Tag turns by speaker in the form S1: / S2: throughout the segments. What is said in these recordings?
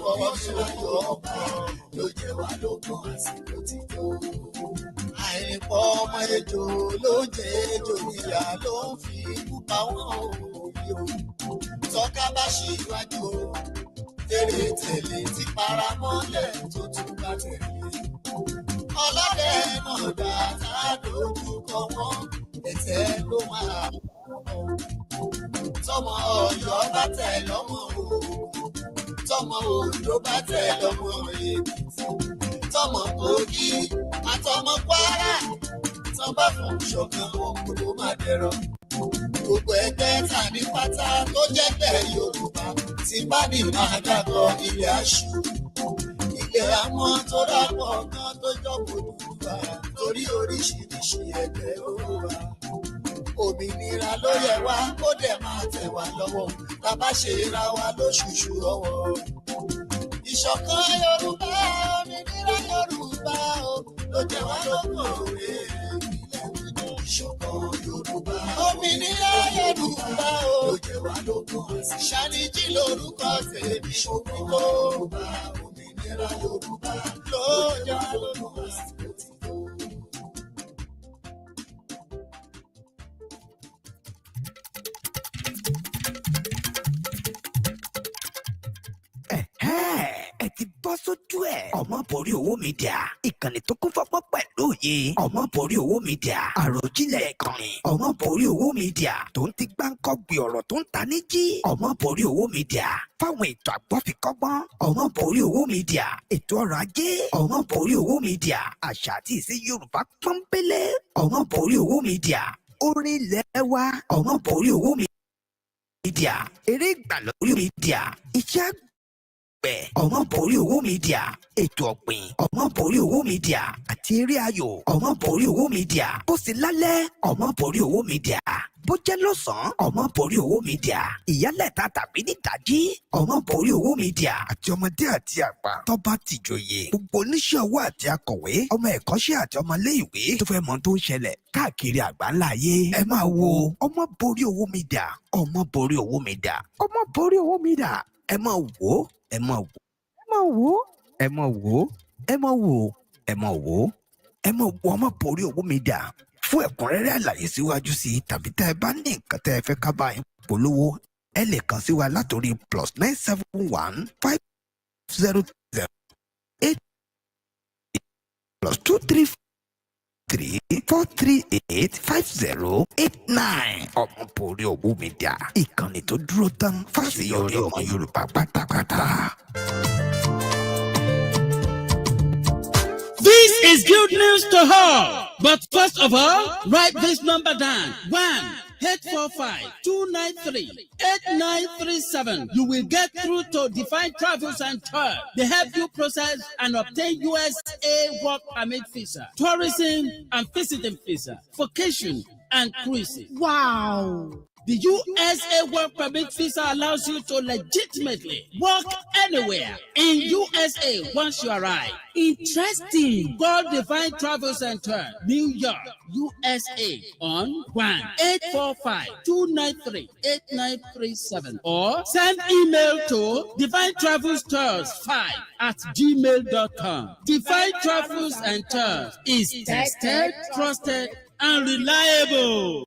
S1: fọwọ́ sọ̀yọ̀ ọkọ̀ ló jẹ́ wá lógún àsìkò tí tó. Àìpọ̀ ọmọ ejò ló jẹ́ ejò níyà ló ń fi ikú pa wọ́n òbí o. Tọ́ka bá ṣe iwájú o, tèrè tẹ̀lé ti para mọ́lẹ̀ tó tún bá tẹ̀lé. Ọlọ́dẹ náà dá tá dojú kọ wọ́n, ẹ̀tẹ́ ló máa wọ́n. Tọmọ Ọ̀yọ́ bá tẹ̀ lọ́mọ Ògùn, tọmọ Oǹdó bá tẹ̀ lọ́mọ Èkìtì, tọmọ Kogi àtọmọ Kwara, tán bá fún ṣọ̀kan òkú ló máa dẹ̀rọ̀. Gbogbo ẹgbẹ́ tàbí pátá tó jẹ́gbẹ́ Yorùbá ti bá ní máa dàgbọ́ ilé aṣù. Ilé àmọ́ tó dàpọ̀ kan tó jọ́pọ̀ dùdùbà torí oríṣiríṣi ẹgbẹ́ ó wà. Òmìnira ló yẹ wá kó dẹ̀ máa tẹ̀ wá lọ́wọ́ tá bá ṣe ra wa lóṣooṣù ọwọ́. Ìṣọ̀kan Yorùbá, òmìnira Yorùbá o ló jẹ wá lógún òwe. Ìṣọ̀kan Yorùbá, òmìnira Yorùbá o ló jẹ wá lógún. Ṣàníjì lórúkọ tèmi ṣòfin Yorùbá, òmìnira Yorùbá ló jẹ wá lógún.
S2: Ẹ ti bọ́ sójú ẹ̀. Ọmọboriowo Media, ìkànnì tó kún fọ́pọ́ pẹ̀lú òye. Ọmọboriowo Media, àròjinlẹ̀ ìkànnì. Ọmọboriowo Media, tó ń ti gbáǹkọ́gbì ọ̀rọ̀ tó ń ta ní jí. Ọmọboriowo Media, fáwọn ètò àgbọ́fikọ́gbọ́n. Ọmọboriowo Media, ètò ọrọ̀ ajé. Ọmọboriowo Media, àṣà àti ìṣe Yorùbá pọ́nbélé. Ọmọboriowo Media, orin ilẹ̀ wa. Ọmọboriowo Media, eré ìgbàlódé Media, iṣẹ́ Ọmọboriowo Media, ètò ọ̀gbìn. Ọmọboriowo Media, àti eré ayò. Ọmọboriowo Media, bó sì lálẹ́. Ọmọboriowo Media, bó jẹ́ lọ́sàn-án. Ọmọboriowo Media, ìyálẹ̀ta tàbí nídàjí. Ọmọboriowo Media, àti ọmọdé àti àgbà tó bá ti jòyè. Gbogbo oníṣẹ́ owó àti akọ̀wé, ọmọ ẹ̀kọ́ṣẹ́ àti ọmọléèwé tó fẹ́ mọ tó ń ṣẹlẹ̀ káàkiri àgbáńlá ayé. Ẹ máa wo Ọmọboriowo Media, Ọmọboriowo Media, Ọmọboriowo Media. Ẹ máa wò ó. Ẹ máa wò, ẹ máa wò, ẹ máa wò, ẹ máa wò, ẹ máa wò, ẹ máa wò Ọmọboriowo Media. Fún ẹ̀kúnrẹ́rẹ́ àlàyé síwájú sí i tàbí tẹ́ ẹ bá ní nǹkan tẹ́ ẹ fẹ́ ká bá yín polówó, ẹ lè kàn sí wa látòrí +971 500 8 +233 438 5089. Ọmọboriowo Media, ìkànnì tó dúró tán fásiyọrí ọmọ Yorùbá pátápátá.
S3: This is good news to all. But first of all, write this number down. 1-845-293-8937. You will get through to Divine Travels and Tour. They help you process and obtain USA work permit visa, tourism and visiting visa, vacation and cruising. Wow! The USA work permit visa allows you to legitimately work anywhere in USA once you arrive. Interesting. Call Divine Travel Center, New York, USA on 1-845-293-8937 or send email to Divine Travels Tours 5@gmail.com. Divine Travels and Tours is tested, trusted, and reliable.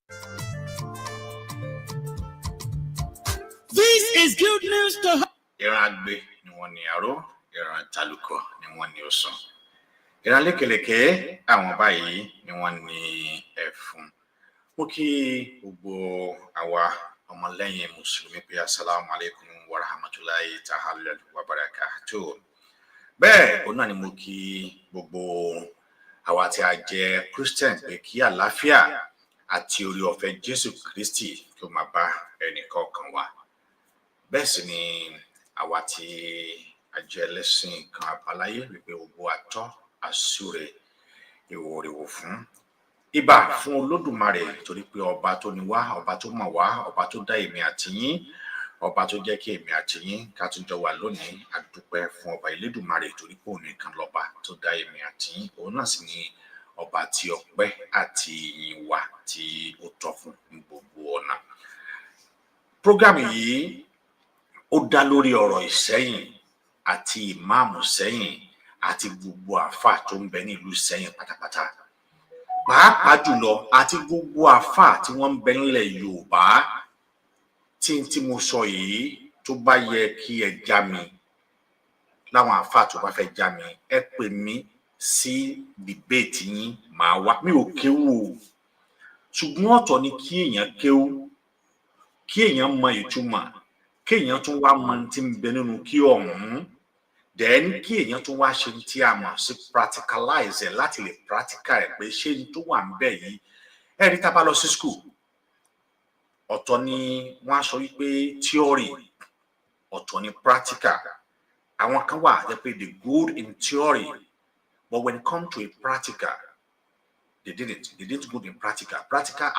S3: This is good news to her.
S4: Ìran àgbẹ̀ ni wọ́n ní àró, ìran tálùkọ̀ ni wọ́n ní ọ̀sán. Ìran lékeleke àwọn báyìí ni wọ́n ní ẹ̀fún. Mo kí gbogbo àwa ọmọlẹ́yìn Mùsùlùmí pé assalamu alaikum wa rahmatullahi ta'ala wa barakatuh. Bẹ́ẹ̀ òun náà ni mo kí gbogbo àwa tí a jẹ́ Christian pé kí àlàáfíà àti orí ọ̀fẹ́ Jésù Kristi kí ó máa bá ẹnì kọ̀ọ̀kan wa. Bẹ́ẹ̀ sì ni àwa tí a jẹ́ ẹlẹ́sìn kan àbáláyé wípé gbogbo àtọ́ àsúre ìwòrìwò fún ìbà fún Olódùmarè torí pé ọba tó ní wá, ọba tó mọ̀ wá, ọba tó dá èmi àti yín, ọba tó jẹ́ kí èmi àti yín ká tún jọ wà lónìí. A dúpẹ́ fún ọba Elédùmarè torí pé òun nìkan lọ́ba tó dá èmi àti yín. Òun náà sì ni ọba tí ọpẹ́ àti ìyìn wa tí ó tọ́ fún ní gbogbo ọ̀nà. Prógámù yìí ó dá lórí ọ̀rọ̀ Ìsẹ́yìn àti Imam Iseyin àti gbogbo àfà tó ń bẹ ní ìlú Iseyin pátápátá pàápàá jùlọ àti gbogbo àfà tí wọ́n ń bẹ nílẹ̀ Yorùbá tí mo sọ yìí tó bá yẹ kí ẹ já mi láwọn àfà tó bá fẹ́ já mi ẹ pè mí sí debate yín màá wá mi ò kéwú o ṣùgbọ́n ọ̀tọ̀ ni kí èèyàn kéwú kí èèyàn mọ ìtumọ̀ kí èèyàn tún wá mọ tí ń bẹ nínú kí ọ̀hún then kí èèyàn tún wá ṣe tí a mọ̀ sí practicalize ẹ̀ láti lè practical ẹ̀ pé ṣé n tó wà ń bẹ̀ yìí ẹ̀rí tá a bá lọ sí school ọ̀tọ̀ ni wọ́n á sọ wípé theory ọ̀tọ̀ ni practical àwọn kan wà jẹ́ pé they good in theory but when it come to a practical they didn't good in practical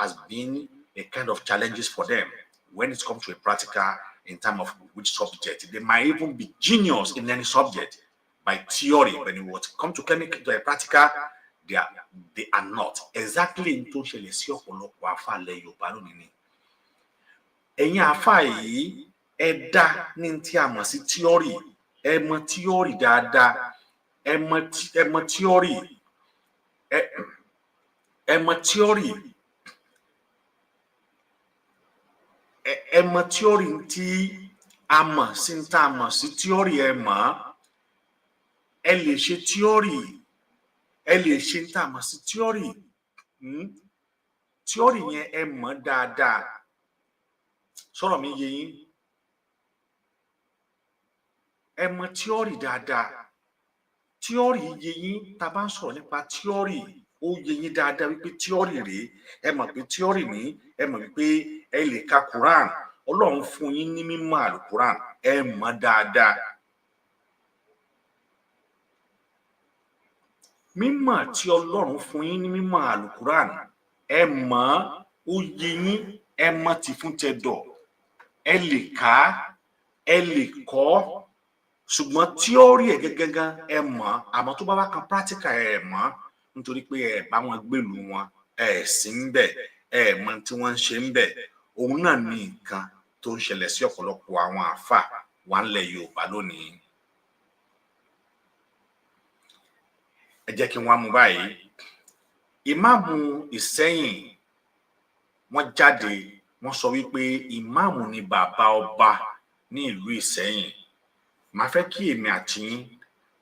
S4: has been a kind of challenges for them when it comes to a practical in terms of which subject. They might even be genius in any subject by theory. When it comes to chemical, to a practical, they are not. Exactly in tó ṣẹlẹ̀ sí ọ̀pọ̀lọpọ̀ àfà ilẹ̀ Yorùbá lónìí ni. Ẹ̀yin àfà yìí ẹ dá ní tí a mọ̀ sí theory. Ẹ mọ̀ theory dáadáa. Ẹ mọ̀ theory. Ẹ mọ̀ theory. Ẹ mọ̀ theory tí a mọ̀ sí ń tá a mọ̀ sí theory ẹ mọ̀ ẹ lè ṣe theory ẹ lè ṣe ń tá a mọ̀ sí theory theory yẹn ẹ mọ̀ dáadáa sọ̀rọ̀ mi yé yín ẹ mọ̀ theory dáadáa theory yé yín tá a bá ń sọ̀rọ̀ nípa theory ó yé yín dáadáa wípé theory rèé ẹ mọ̀ pé theory ní ẹ mọ̀ wípé ẹ lè ka Quran Ọlọ́run fún yín ní mímọ̀ àlùkùrán ẹ mọ̀ dáadáa mímọ̀ tí Ọlọ́run fún yín ní mímọ̀ àlùkùrán ẹ mọ̀ ó yé yín ẹ mọ̀ tí fún tẹ̀dọ̀ ẹ lè kà ẹ lè kọ́ ṣùgbọ́n tíórì ẹ gẹ́gẹ́ ẹ mọ̀ àmọ́ tó bá wá kan practical ẹ mọ̀ nítorí pé ẹ bá wọn gbèlú wọn ẹ sí ń bẹ ẹ mọ̀ tí wọ́n ń ṣe ń bẹ òun náà ní nǹkan tó ń ṣẹlẹ̀ sí ọ̀pọ̀lọpọ̀ àwọn àfà wà ńlẹ̀ Yorùbá lónìí ẹ jẹ́ kí wọ́n mú báyìí ìmáàmù Iseyin wọ́n jáde wọ́n sọ wípé ìmáàmù ni bàbá ọba ní ìlú Iseyin màá fẹ́ kí èmi àti yín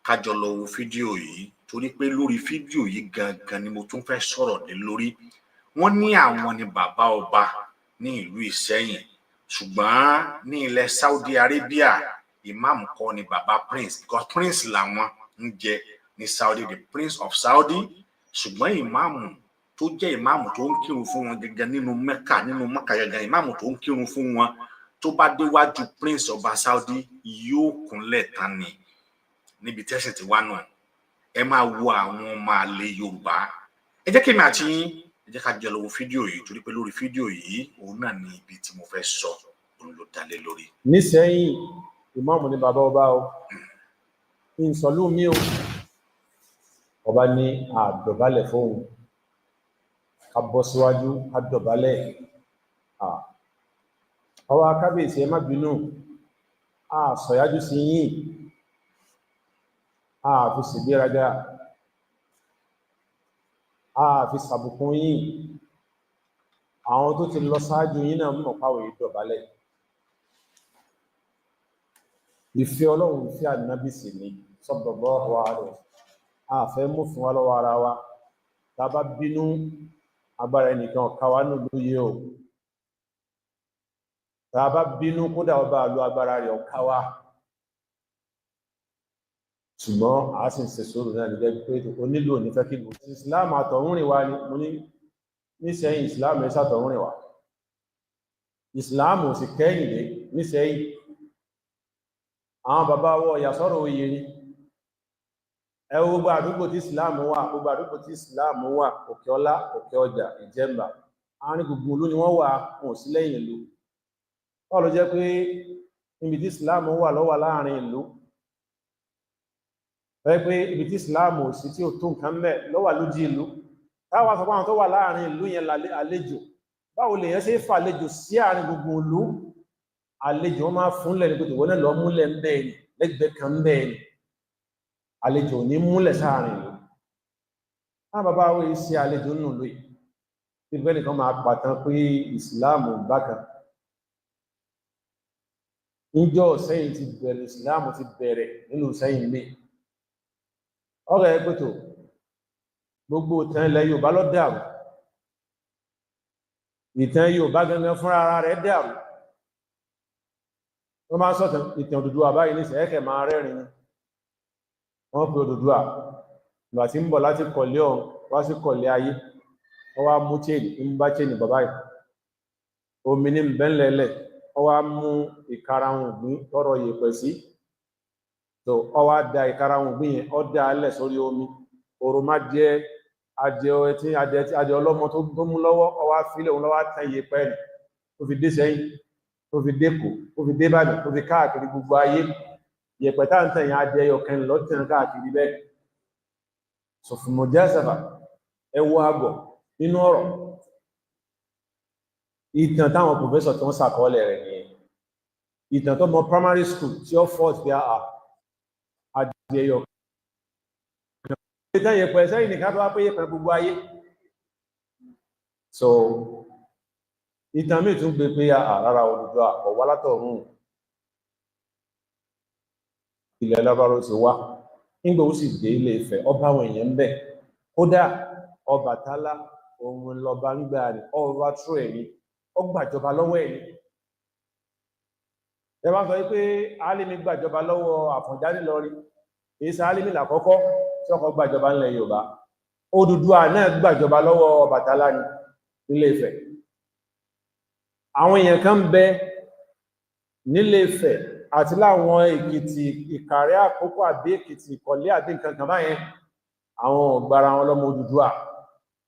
S4: ká jọ lọ wo fídíò yìí torí pé lórí fídíò yìí gangan ni mo tún fẹ́ sọ̀rọ̀ lé lórí wọ́n ní àwọn ni bàbá ọba ní ìlú Iseyin ṣùgbọ́n ní ilẹ̀ Saudi Arabia Imam kọ́ ni bàbá prince because prince làwọn ń jẹ ní Saudi the prince of Saudi ṣùgbọ́n ìmáàmù tó jẹ́ ìmáàmù tó ń kírun fún wọn gẹ́gẹ́ nínú Mẹ́kà gẹ́gẹ́ ìmáàmù tó ń kírun fún wọn tó bá déwájú prince ọba Saudi yóò kúnlẹ̀ tán ni níbi tẹ́sán ti wá náà ẹ máa wo àwọn ọmọ àlè Yorùbá ẹ jẹ́ kí èmi àti yín ẹ jẹ́ ká jọ lọ wo fídíò yìí torí pé lórí fídíò yìí òun náà ní ibi tí mo fẹ́ sọ òun ló dá lé lórí.
S5: Nísẹ̀yìn ìmáàmù ni bàbá ọba o ìsọ̀lú mi o ọba ní àdọ̀bálẹ̀ fóun ká bọ́ síwájú ká dọ̀bálẹ̀ ọwọ́ akábíyèsí ẹ má bínú sọ̀yájú sí yín fi ṣègbéraga fi ṣàbùkún yín àwọn tó ti lọ ṣáájú yín náà mọ̀ pàwọ̀ yìí dọ̀bálẹ̀ ìfẹ́ Ọlọ́run ìfẹ́ ànábì sì ni sallallahu alaihi àfẹ́ mú fún wa lọ́wọ́ ara wa tá a bá bínú agbára ẹnìkan ọ̀ka wa nù lóye o tá a bá bínú kódà ọba àlọ́ agbára rẹ̀ ọ̀ka wa ṣùgbọ́n a sì ń ṣe sùúrù náà nígbà pé onílò nífẹ́ kí lò Islam àtọ̀hún rìn wá ni mo ní Nísẹ̀yìn Islam ẹ̀ sàtọ̀hún rìn wá Islam ò sì kẹ́yìn dé Nísẹ̀yìn àwọn bàbá wọ ìyàsọ́rọ̀ oyè ni ẹ wo gbogbo àdúgbò tí Islam wà gbogbo àdúgbò tí Islam wà Òkè Ọlá Òkè Ọjà Ìjẹ̀mbà àárín gbogbo ìlú ni wọ́n wà wọn ò sí lẹ́yìn ìlú báwo ló jẹ́ pé níbi tí Islam wà ló wà láàrin ìlú pé ibi tí Islam ò sí tí ò tó nǹkan mẹ́ ló wà lójú ìlú táwọn sọ pé àwọn tó wà láàrin ìlú yẹn àlejò báwo lè yẹn ṣe fà àlejò sí àárín gbogbo ìlú àlejò wọn máa fúnlẹ̀ ní pé ìwọ náà lọ múlẹ̀ ń bẹ́ẹ̀ ni lẹ́gbẹ̀ẹ́ kan bẹ́ẹ̀ ni àlejò ní múlẹ̀ sáàrin ìlú náà bàbá wo isi àlejò nù lóyè tí bẹ́ẹ̀ nìkan máa pàtàn pé ìsìláàmù bákan níjọ́ Ìsẹ́yìn ti bẹ̀rẹ̀ ìsìláàmù ti bẹ̀rẹ̀ nínú Ìsẹ́yìn mi ọ̀rọ̀ ẹ pẹ̀tọ̀ gbogbo ìtàn ilẹ̀ Yorùbá ló dàrú ìtàn Yorùbá gangan fúnra ara rẹ̀ dàrú wọ́n máa ń sọ̀tàn ìtàn Odùduwà báyìí ní ìṣẹ́kẹ̀ máa rẹ́rìn ni wọ́n pe Odùduwà ìgbà tí ń bọ̀ láti kọ̀lé ọ̀hún wá sí kọ̀lé ayé wọ́n wá mú chéènì ń bá chéènì bàbá yìí omi ní bẹ́ńlẹ̀lẹ̀ wọ́n wá mú ìkarahun ògbín tọrọ yèpẹ̀ sí tó wọ́n wá da ìkarahun ògbín yẹn ó dá alẹ̀ sórí omi òrò má jẹ́ adìẹ ọlọ́mọ tó mú lọ́wọ́ wọ́n wá fílẹ̀ òun lọ́wọ́ tán yèpẹ̀ rẹ̀ tó fi dé Sẹ́yìn tó fi dẹ́kọ̀ tó fi débàdàn tó fi káàkiri gbogbo ayé yẹ̀pẹ̀ tá ń tẹ̀yìn adìẹ ọkàn lọ́tẹ̀ káàkiri bẹ́ẹ̀ sọ̀fùmọ̀ jẹ́sẹ̀fà ẹwọ àgọ̀ nínú ọ̀rọ̀ ìtàn táwọn pòfẹ́sọ̀ tó ń sàkọọ́lẹ̀ rẹ̀ nìyẹn ìtàn tó mọ primary school tí ó fọ́ ti adìẹ ọkàn ìtàn yẹ̀pẹ̀ Sẹ́yìn nìkan tó wá pé yẹ̀pẹ̀ gbogbo ayé so ìtàn mi tún gbé pé àrárá Odùduwà àkọ̀wá látọ̀run ilẹ̀ lábárò ti wá nígbà ó sì dé Ilé Ifẹ̀ ọba àwọn èèyàn ń bẹ kódà Ọbàtálá òun lọba ń gbà rẹ̀ ọba tró ẹ̀rí ó gbàjọba lọ́wọ́ ẹ̀rí ẹ bá sọ pé Álímì gbàjọba lọ́wọ́ Àfọ̀njá n'Ílọrin èyí sá Álímì làkọ́kọ́ tí ọkọ̀ gbàjọba ńlẹ̀ Yorùbá Odùduwà náà gbàjọba lọ́wọ́ Ọbàtálá ní Ilé Ifẹ̀ àwọn èèyàn kan bẹ nílé Ifẹ̀ àti láwọn Èkìtì Ìkàrẹ́ Àkókò àbí Èkìtì Ìkọ̀lé àbí nǹkan kan báyẹn àwọn ọ̀gbára wọn lọ́mọ Odùduwà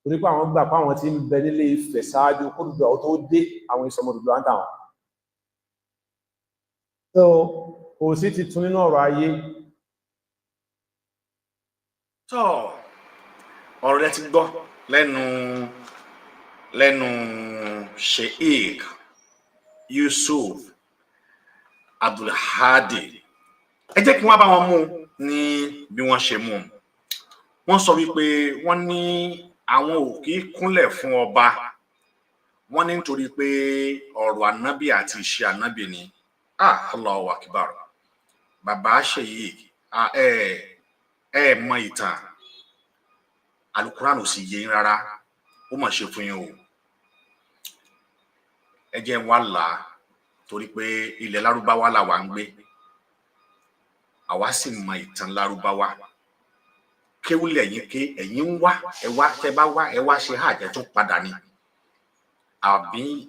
S5: torí pé àwọn gbà pé àwọn tí ń bẹ nílé Ifẹ̀ ṣáájú Odùduwà ó tó dé àwọn ìsọmọ Odùduwà ń tàwọn so kò sí ti tún nínú ọ̀rọ̀ ayé
S4: tó ọ̀rọ̀ rẹ ti gbọ́ lẹ́nu Sheikh Yusuf Abdulhadi ẹ jẹ́ kí wọ́n bá wọn mú ní bí wọ́n ṣe mú wọ́n sọ wípé wọ́n ní àwọn ò kì í kúnlẹ̀ fún ọba wọ́n ní nítorí pé ọ̀rọ̀ ànábì àti ìṣe ànábì ni Allahu Akbar bàbá Sheikh ẹ mọ ìtàn Al-Qur'an ò sì yé yín rárá ó mà ṣe fún yín o ẹ jẹ́ wá là á torí pé ilẹ̀ Lárúbáwá làwa ń gbé àwa sì mọ ìtàn Lárúbáwá kéwúlẹ̀ yín ké ẹ̀yin ń wá ẹ wá tẹ́ bá wá ẹ wá ṣe hajj tún padà ní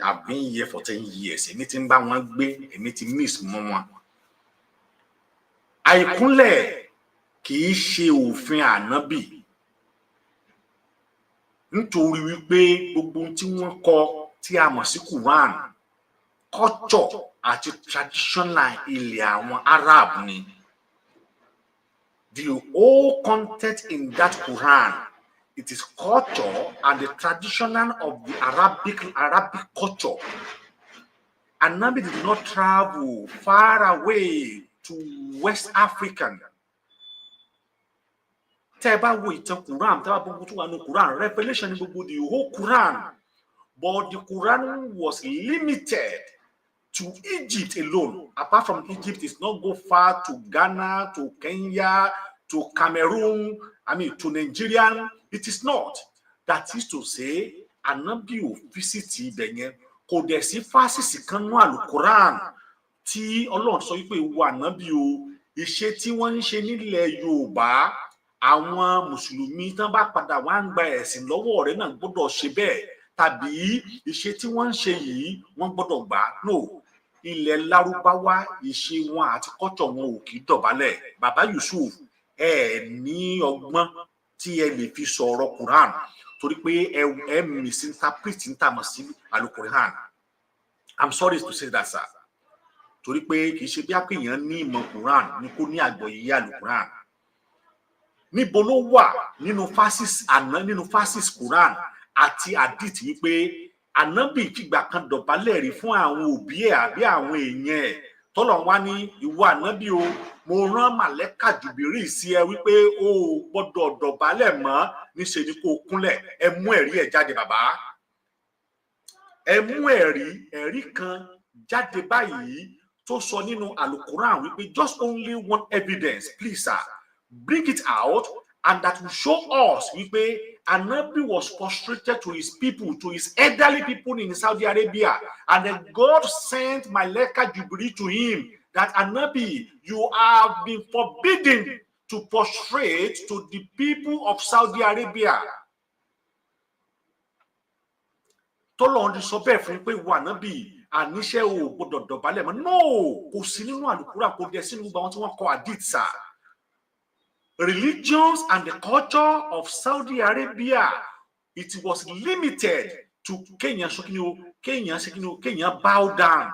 S4: àbí iye 14 years èmi ti ń bá wọn gbé èmi ti miss mọ́ wọn àìkúnlẹ̀ kì í ṣe òfin ànábì nítorí wípé gbogbo tí wọ́n kọ tí a mọ̀ sí Quran culture àti traditional ilẹ̀ àwọn Arab ni the whole content in that Quran it is culture and the traditional of the Arabic culture. Anabi did not travel far away to West African. Tẹ́ bá wo ìtàn Quran tẹ́ bá gbogbo tó wà ní Quran revelation ní gbogbo the whole Quran but the Quran was limited to Egypt alone. Apart from Egypt, it's not go far to Ghana, to Kenya, to Cameroon, to Nigeria. It is not. That is to say, Ànábì ò visit ibẹ̀ yẹn. Kò dẹ̀ sí fásitì kan nínú Al-Quran tí Ọlọ́run sọ wípé ìwọ Ànábì o, iṣẹ́ tí wọ́n ń ṣe nílẹ̀ Yorùbá, àwọn Mùsùlùmí tán bá padà wá ń gba ẹ̀sìn lọ́wọ́ rẹ̀ náà gbọ́dọ̀ ṣe bẹ́ẹ̀. Tàbí iṣẹ́ tí wọ́n ń ṣe yìí wọ́n gbọ́dọ̀ gbà. No, ilẹ̀ Lárúbáwá ìṣe wọn àti kọ́tọ̀ wọn ò kì í dọ̀bálẹ̀. Bàbá Yusuf ẹ ní ọgbọ́n tí ẹ lè fi sọ̀rọ̀ Quran torí pé ẹ misinterpret ń tàmọ̀ sí Al-Quran. I'm sorry to say that, sir. Torí pé kì í ṣe bí àpèyàn ní ìmọ̀ Quran ní kó ní àgbọ́yé Al-Quran. Níbo ló wà nínú fasis Quran àti hadith wípé Ànábì fìgbà kan dọ̀bálẹ̀ rí fún àwọn òbí ẹ̀ àbí àwọn èèyàn ẹ̀ tọ́lọ̀ wá ní ìwọ ànábì o mo rán màlẹ́kà jùbìrí sí ẹ wípé o gbọ́dọ̀ dọ̀bálẹ̀ mọ́ níṣe ni kó kúnlẹ̀. Ẹ mú ẹ̀rí ẹ̀ jáde bàbá, ẹ mú ẹ̀rí kan jáde báyìí tó sọ nínú Al-Quran wípé just only one evidence please sir, bring it out, and that will show us wípé Anabi was frustrated to his people, to his elderly people in Saudi Arabia, and then God sent Malaika Jibril to him that Anabi, you have been forbidden to prostrate to the people of Saudi Arabia. Tọ́lọ́run ti sọ bẹ́ẹ̀ fún pé wà Anabi àníṣe ò gbọdọ̀ dọ̀bálẹ̀ mọ́. No, kò sí nínú Al-Quran, kò dẹ̀ sínú gbogbo àwọn tí wọ́n kọ hadith sá. Religions and the culture of Saudi Arabia, it was limited to Kenya bow down.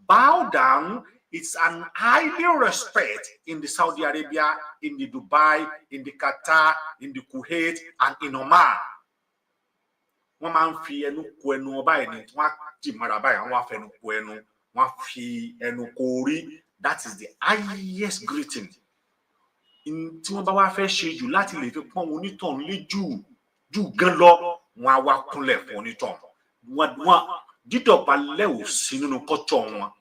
S4: Bow down, it's an highly respect in the Saudi Arabia, in the Dubai, in the Qatar, in the Kuwait, and in Oman. Wọ́n máa ń fi ẹnu kò ẹnu ọba ẹni, wọ́n á jì mọ́ra báyìí, wọ́n á fẹnu kò ẹnu, wọ́n á fi ẹnu kò orí. That is the highest greeting. Tí wọ́n bá wá fẹ́ ṣe jù láti lè fi pọ́n onítọ̀hún lé jù gan lọ, wọ́n á wá kúnlẹ̀ fún onítọ̀hún. Wọ́n dídọ̀bálẹ̀ ò sí nínú culture wọn,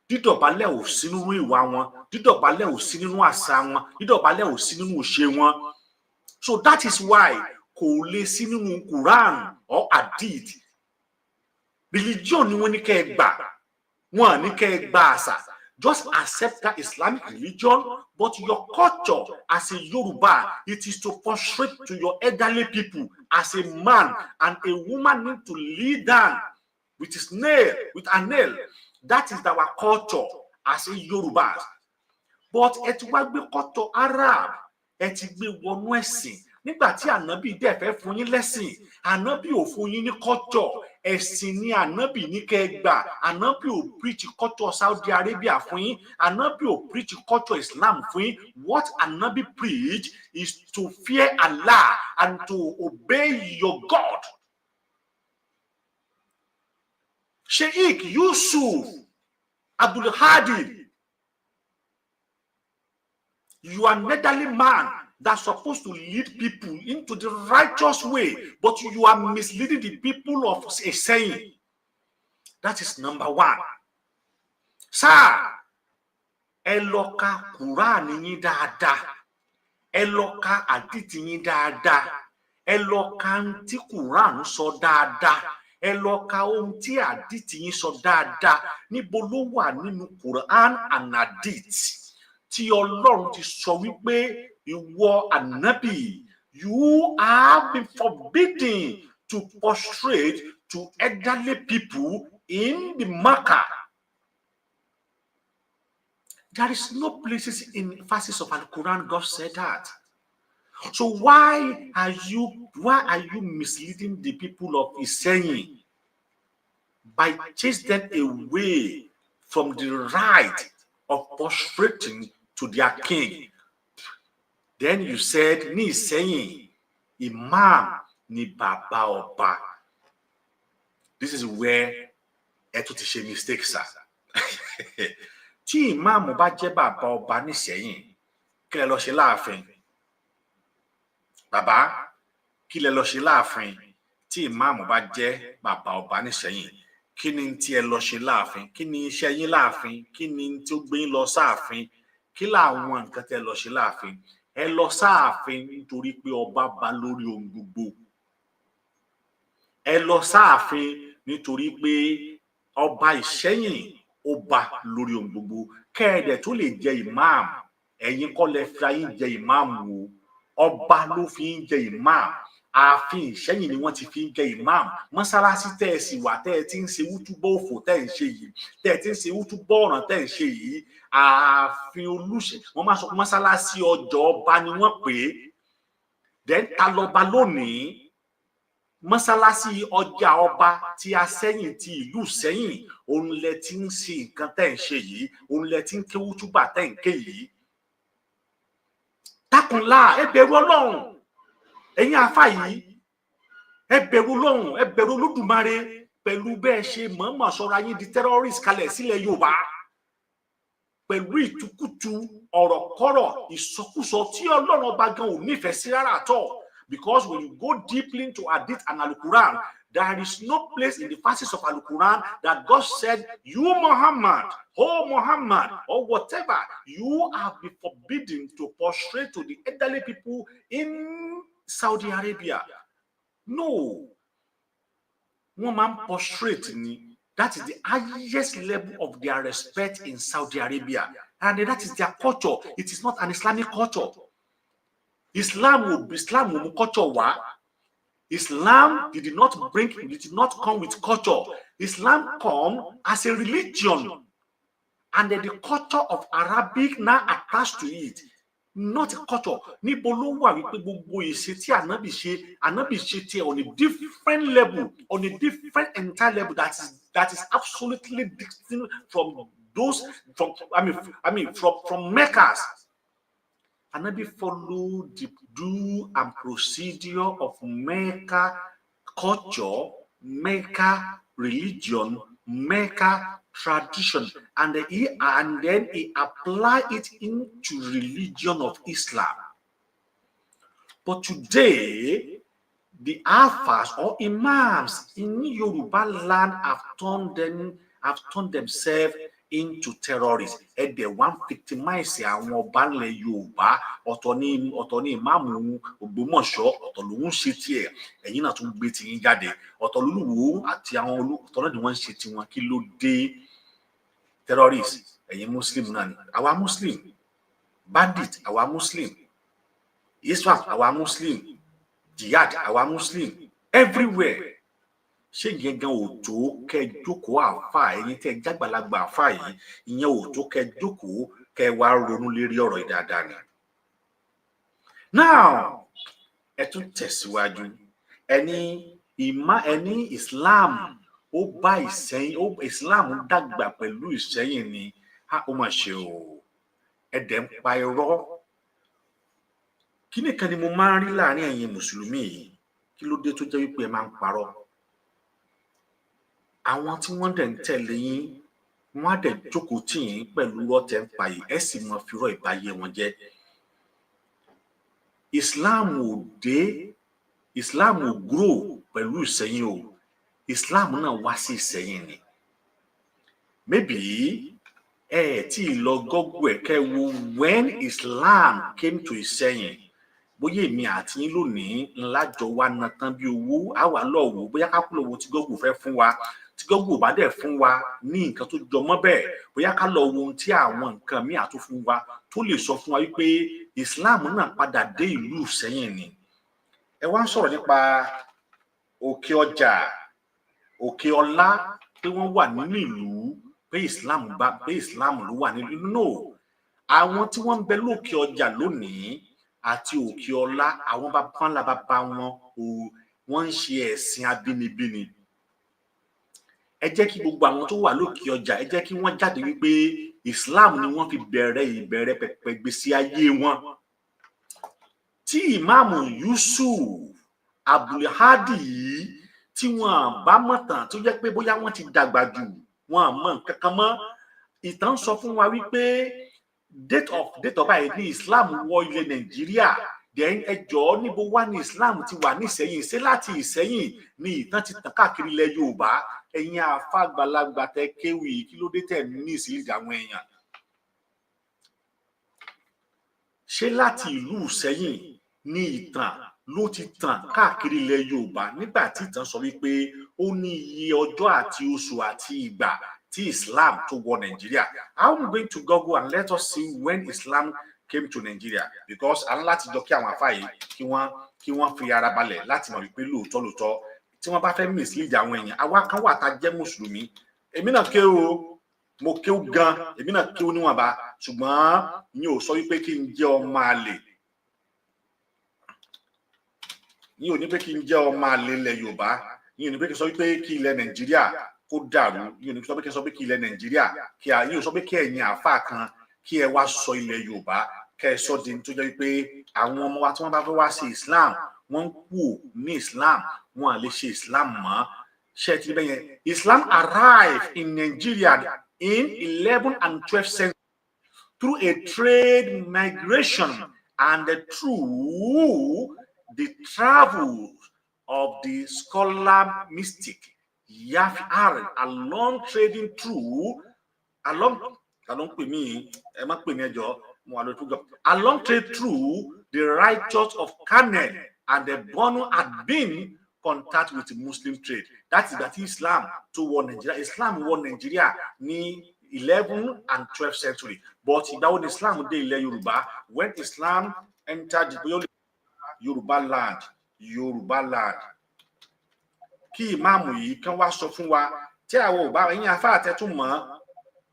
S4: dídọ̀bálẹ̀ ò sí nínú ìwà wọn, dídọ̀bálẹ̀ ò sí nínú àṣà wọn, dídọ̀bálẹ̀ ò sí nínú ìṣe wọn. So that is why kò lè sí nínú Quran or Hadith. Religion ni wọ́n ní kẹ́ ẹ gbà, wọ́n ní kẹ́ ẹ gbà àṣà. Just accept that Islamic religion, but your culture as a Yoruba, it is to prostrate to your elderly people. As a man and a woman need to lead down with a nail. That is our culture as a Yoruba. But ẹ ti wá gbé culture Arab, ẹ ti gbé wọnú ẹ̀sìn. Nígbà tí Ànábì dẹ̀ fẹ́ fún yín lẹ́sìn, Ànábì ò fún yín ní culture. Ẹ̀sìn ni Ànábì ní kẹ́ ẹ gbà. Ànábì ò preach culture Saudi Arabia fún yín. Ànábì ò preach culture Islam fún yín. What Ànábì preach is to fear Allah and to obey your God. Sheikh Yusuf Abdul Hadi, you are an elderly man that's supposed to lead people into the righteous way, but you are misleading the people of Aseyin. That is number one. Sir, ẹ lọ ka Quran yín dáadáa, ẹ lọ ka hadith yín dáadáa, ẹ lọ ka ohun tí Quran sọ dáadáa, ẹ lọ ka ohun tí hadith yín sọ dáadáa. Níbo ló wà nínú Quran and hadith tí Ọlọ́run ti sọ wípé ìwọ Ànábì, you have been forbidden to prostrate to elderly people in the Makkah? There is no places in verses of Al-Quran God said that. So why are you misleading the people of Iseyin by chasing them away from the right of prostrating to their king? Then you said, ní Iseyin, Imam ni bàbá ọba. This is where ẹ tún ti ṣe mistake, sir. Tí Imam bá jẹ́ bàbá ọba ní Iseyin, kí lẹ lọ ṣe láàfin? Bàbá, kí lẹ lọ ṣe láàfin? Tí Imam bá jẹ́ bàbá ọba ní Iseyin, kí ni tí ẹ lọ ṣe láàfin? Kí ni iṣẹ́ yín láàfin? Kí ni tí ó gbé yín lọ sáàfin? Kí làwọn nǹkan tẹ́ lọ ṣe láàfin? Ẹ lọ sáàfin nítorí pé ọba bá lórí ohun gbogbo. Ẹ lọ sáàfin nítorí pé ọba Ìṣẹ́yìn ó bá lórí ohun gbogbo. Kẹ́ẹ̀dẹ̀ tó lè jẹ imam, ẹ̀yin kọ́ lẹ fi ayé jẹ imam o. Ọba ló fi ń jẹ imam. Ààfin Ìṣẹ́yìn ni wọ́n ti fi ń jẹ imam. Mọ́sálásí tẹ́ ẹ sì wà tẹ́ ẹ ti ń ṣe wútúbọ̀ òfò tẹ́ ẹ ń ṣe yìí, tẹ́ ẹ ti ń ṣe wútúbọ̀ ọ̀ràn tẹ́ ẹ ń ṣe yìí, ààfin Olúṣe, wọ́n máa sọ pé mọ́sálásí ọjọ́ ọba ni wọ́n pè é. Then ta lọba lónìí? Mọ́sálásí ọjà ọba tí Aseyin ti ìlú Ìṣẹ́yìn, òun lẹ ti ń ṣe nǹkan tẹ́ ẹ ń ṣe yìí, òun lẹ ti ń ké wútúbà tẹ́ ẹ ń ké yìí. Dákunlá, ẹ bẹ̀rù Ọlọ́run. Ẹ̀yin àfáà yìí, ẹ bẹ̀rù Ọlọ́run, ẹ bẹ̀rù Olódùmarè pẹ̀lú bẹ́ẹ̀ ṣe mọ̀ọ́mọ̀ sọra yín di terrorist kalẹ̀ sílẹ̀ Yorùbá. pẹ̀lú ìtukùtù ọ̀rọ̀kọ́rọ̀ ìsọkúsọ tí Ọlọ́run ọba gan ò nífẹ̀ẹ́ sí rárá àtọ̀. Because when you go deeply into Hadith and Al-Quran, there is no place in the verses of Al-Quran that God said, you Muhammad, oh Muhammad, or whatever, you have been forbidden to prostrate to the elderly people in Saudi Arabia. No. One man prostrate, that is the highest level of their respect in Saudi Arabia. And that is their culture. It is not an Islamic culture. Islam culture. Islam did not come with culture. Islam come as a religion, and then the culture of Arabic now attached to it, not a culture. Níbo ló wà wípé gbogbo ìṣe tí Ànábì ṣe tí on a different level, on a different entire level that is absolutely distinct from those from Mecca. Ànábì follow the do and procedure of Mecca culture, Mecca religion, Mecca tradition, and then he apply it into religion of Islam. But today, the alphas or imams in Yoruba land have turned themselves into terrorists. And they want to victimize àwọn ọba ńlẹ̀ Yorùbá. Ọ̀tọ̀ ni Imam Ògbómọ̀ṣọ́, ọ̀tọ̀ ló ń ṣe tiẹ̀. Ẹ̀yin náà tún gbé tiyín jáde. Ọ̀tọ̀ lolúwo àti àwọn ọ̀tọ̀ náà ni wọ́n ń ṣe tiwọn. Kí ló dé? Terrorists, ẹ̀yin Muslim náà ni. Àwa Muslim. Bandit, àwa Muslim. Islam, àwa Muslim. Jihad, àwa Muslim. Everywhere. Ṣé ìyẹn gan ò tó kẹ́ jókòó àfà ẹ̀yin tẹ́ jágbàlagbà àfà yìí, ìyẹn ò tó kẹ́ jókòó kẹ́ wá ronú lérí ọ̀rọ̀ yìí dáadáa ni. Now, ẹ tún tẹ̀síwájú. Ẹni Islam ó bá Ìsẹ́yìn, Islam dàgbà pẹ̀lú Ìsẹ́yìn ni. Ó mà ṣe o. Ẹ̀dẹ̀ ń pa irọ́. Kí nìkan ni mo máa ń rí láàrin ẹ̀yin Mùsùlùmí yìí? Kí ló dé tó jẹ́ wípé ẹ máa ń parọ́? Àwọn tí wọ́n dẹ̀ ń tẹ̀lé yín, wọ́n á dẹ̀ jókòó tì yín pẹ̀lú ọ̀tẹ̀ ń pa yìí, ẹ sì mọ fírọ̀ ìbáyé wọn jẹ́. Islam ò grow pẹ̀lú Ìsẹ́yìn o. Islam náà wá sí Ìsẹ́yìn ni. Maybe tí lọ Google ẹ̀ kẹ́ wo when Islam came to Ìsẹ́yìn. Bóyá èmi àti yín lónìí ńlá jọ wá ná tán bí owó, àwa lọ wò bóyá ká kúlò wo tí Google fẹ́ fún wa. Tí Google bá dẹ̀ fún wa ní nǹkan tó jọ mọ́ bẹ́ẹ̀, bóyá ká lọ wo ohun tí àwọn nǹkan míì àtún fún wa tó lè sọ fún wa wípé Islam náà padà dé ìlú Ìsẹ́yìn ni. Ẹ wá ń sọ̀rọ̀ nípa òkè ọjà, òkè ọlá, pé wọ́n wà nínú ìlú, pé Islam ló wà nínú ìlú. No, àwọn tí wọ́n ń bẹ lókè ọjà lónìí àti òkè ọlá, àwọn bàbá ńlá bàbá wọ́n ń ṣe ẹ̀sìn abínibí ni. Ẹ jẹ́ kí gbogbo àwọn tó wà lókè ọjà, ẹ jẹ́ kí wọ́n jáde wípé Islam ni wọ́n fi ìbẹ̀rẹ̀ pẹ̀pẹ̀ gbèsè ayé wọn. Tí Imam Yusuf Abdulhadi yìí tí wọ́n bá mọ̀ tán tó jẹ́ pé bóyá wọ́n ti dàgbà jù, wọ́n mọ̀ nǹkan kan mọ́. Ìtàn sọ fún wa wípé date of báyìí ní Islam wọ ilẹ̀ Nàìjíríà. Then ẹjọ́ níbo wá ní Islam ti wà ní Ìsẹ́yìn? Ṣé láti Ìsẹ́yìn ni ìtàn ti tàn káàkiri ilẹ̀ Yorùbá? Ẹ̀yin àfà àgbàlagbà tẹ kéwì, kí ló dé tẹ̀ ní ìsìlẹ̀ àwọn èèyàn? Ṣé láti ìlú Ìsẹ́yìn ni ìtàn ló ti tàn káàkiri ilẹ̀ Yorùbá nígbà tí ìtàn sọ wípé ó ní iye ọjọ́ àti oṣù àti ìgbà tí Islam tó wọ Nàìjíríà? I'm going to Google and let us see when Islam came to Nigeria, because a ní láti jọ kí àwọn àfáà yìí kí wọ́n fi ara balẹ̀ láti mọ̀ wípé lóòótọ́ tí wọ́n bá fẹ́ mislead àwọn èèyàn. Àwa kan wà tá a jẹ́ Mùsùlùmí. Èmi náà ké o, mo ké o gan, èmi náà ké o níwọ̀nba, ṣùgbọ́n mi ò sọ wípé kí n jẹ́ ọmọ àlè. Mi ò ní pé kí n jẹ́ ọmọ àlè ilẹ̀ Yorùbá. Mi ò ní pé kí n sọ wípé kí ilẹ̀ Nàìjíríà kó dàrú. Mi ò ní sọ pé kí ilẹ̀ Nàìjíríà mi ò sọ pé kí ẹ̀yin àfáà kan kí ẹ wá sọ ilẹ̀ Yorùbá kẹ́ ẹ sọ di tó jẹ́ wípé àwọn ọmọ wa tí wọ́n bá fẹ́ wá sí Islam, wọ́n ń kú ní Islam, wọn à lè ṣe Islam mọ́. Ṣé ti bẹ́yẹn? Islam arrived in Nigeria in 11th and 12th century. through a trade migration and through the travels of the scholar mystic Yafar along trading through along trade through the righteous of Canaan and the Bono had been contact with the Muslim trade. That Islam to war Nigeria. Islam won Nigeria in 11th and 12th century. But in Islam de ilẹ̀ Yorùbá, when Islam entered the Yorùbá land, kí ìmáàmù yìí kàn wá sọ fún wa tí àwọn ò bá ẹ̀yin afá àtẹ̀tún mọ̀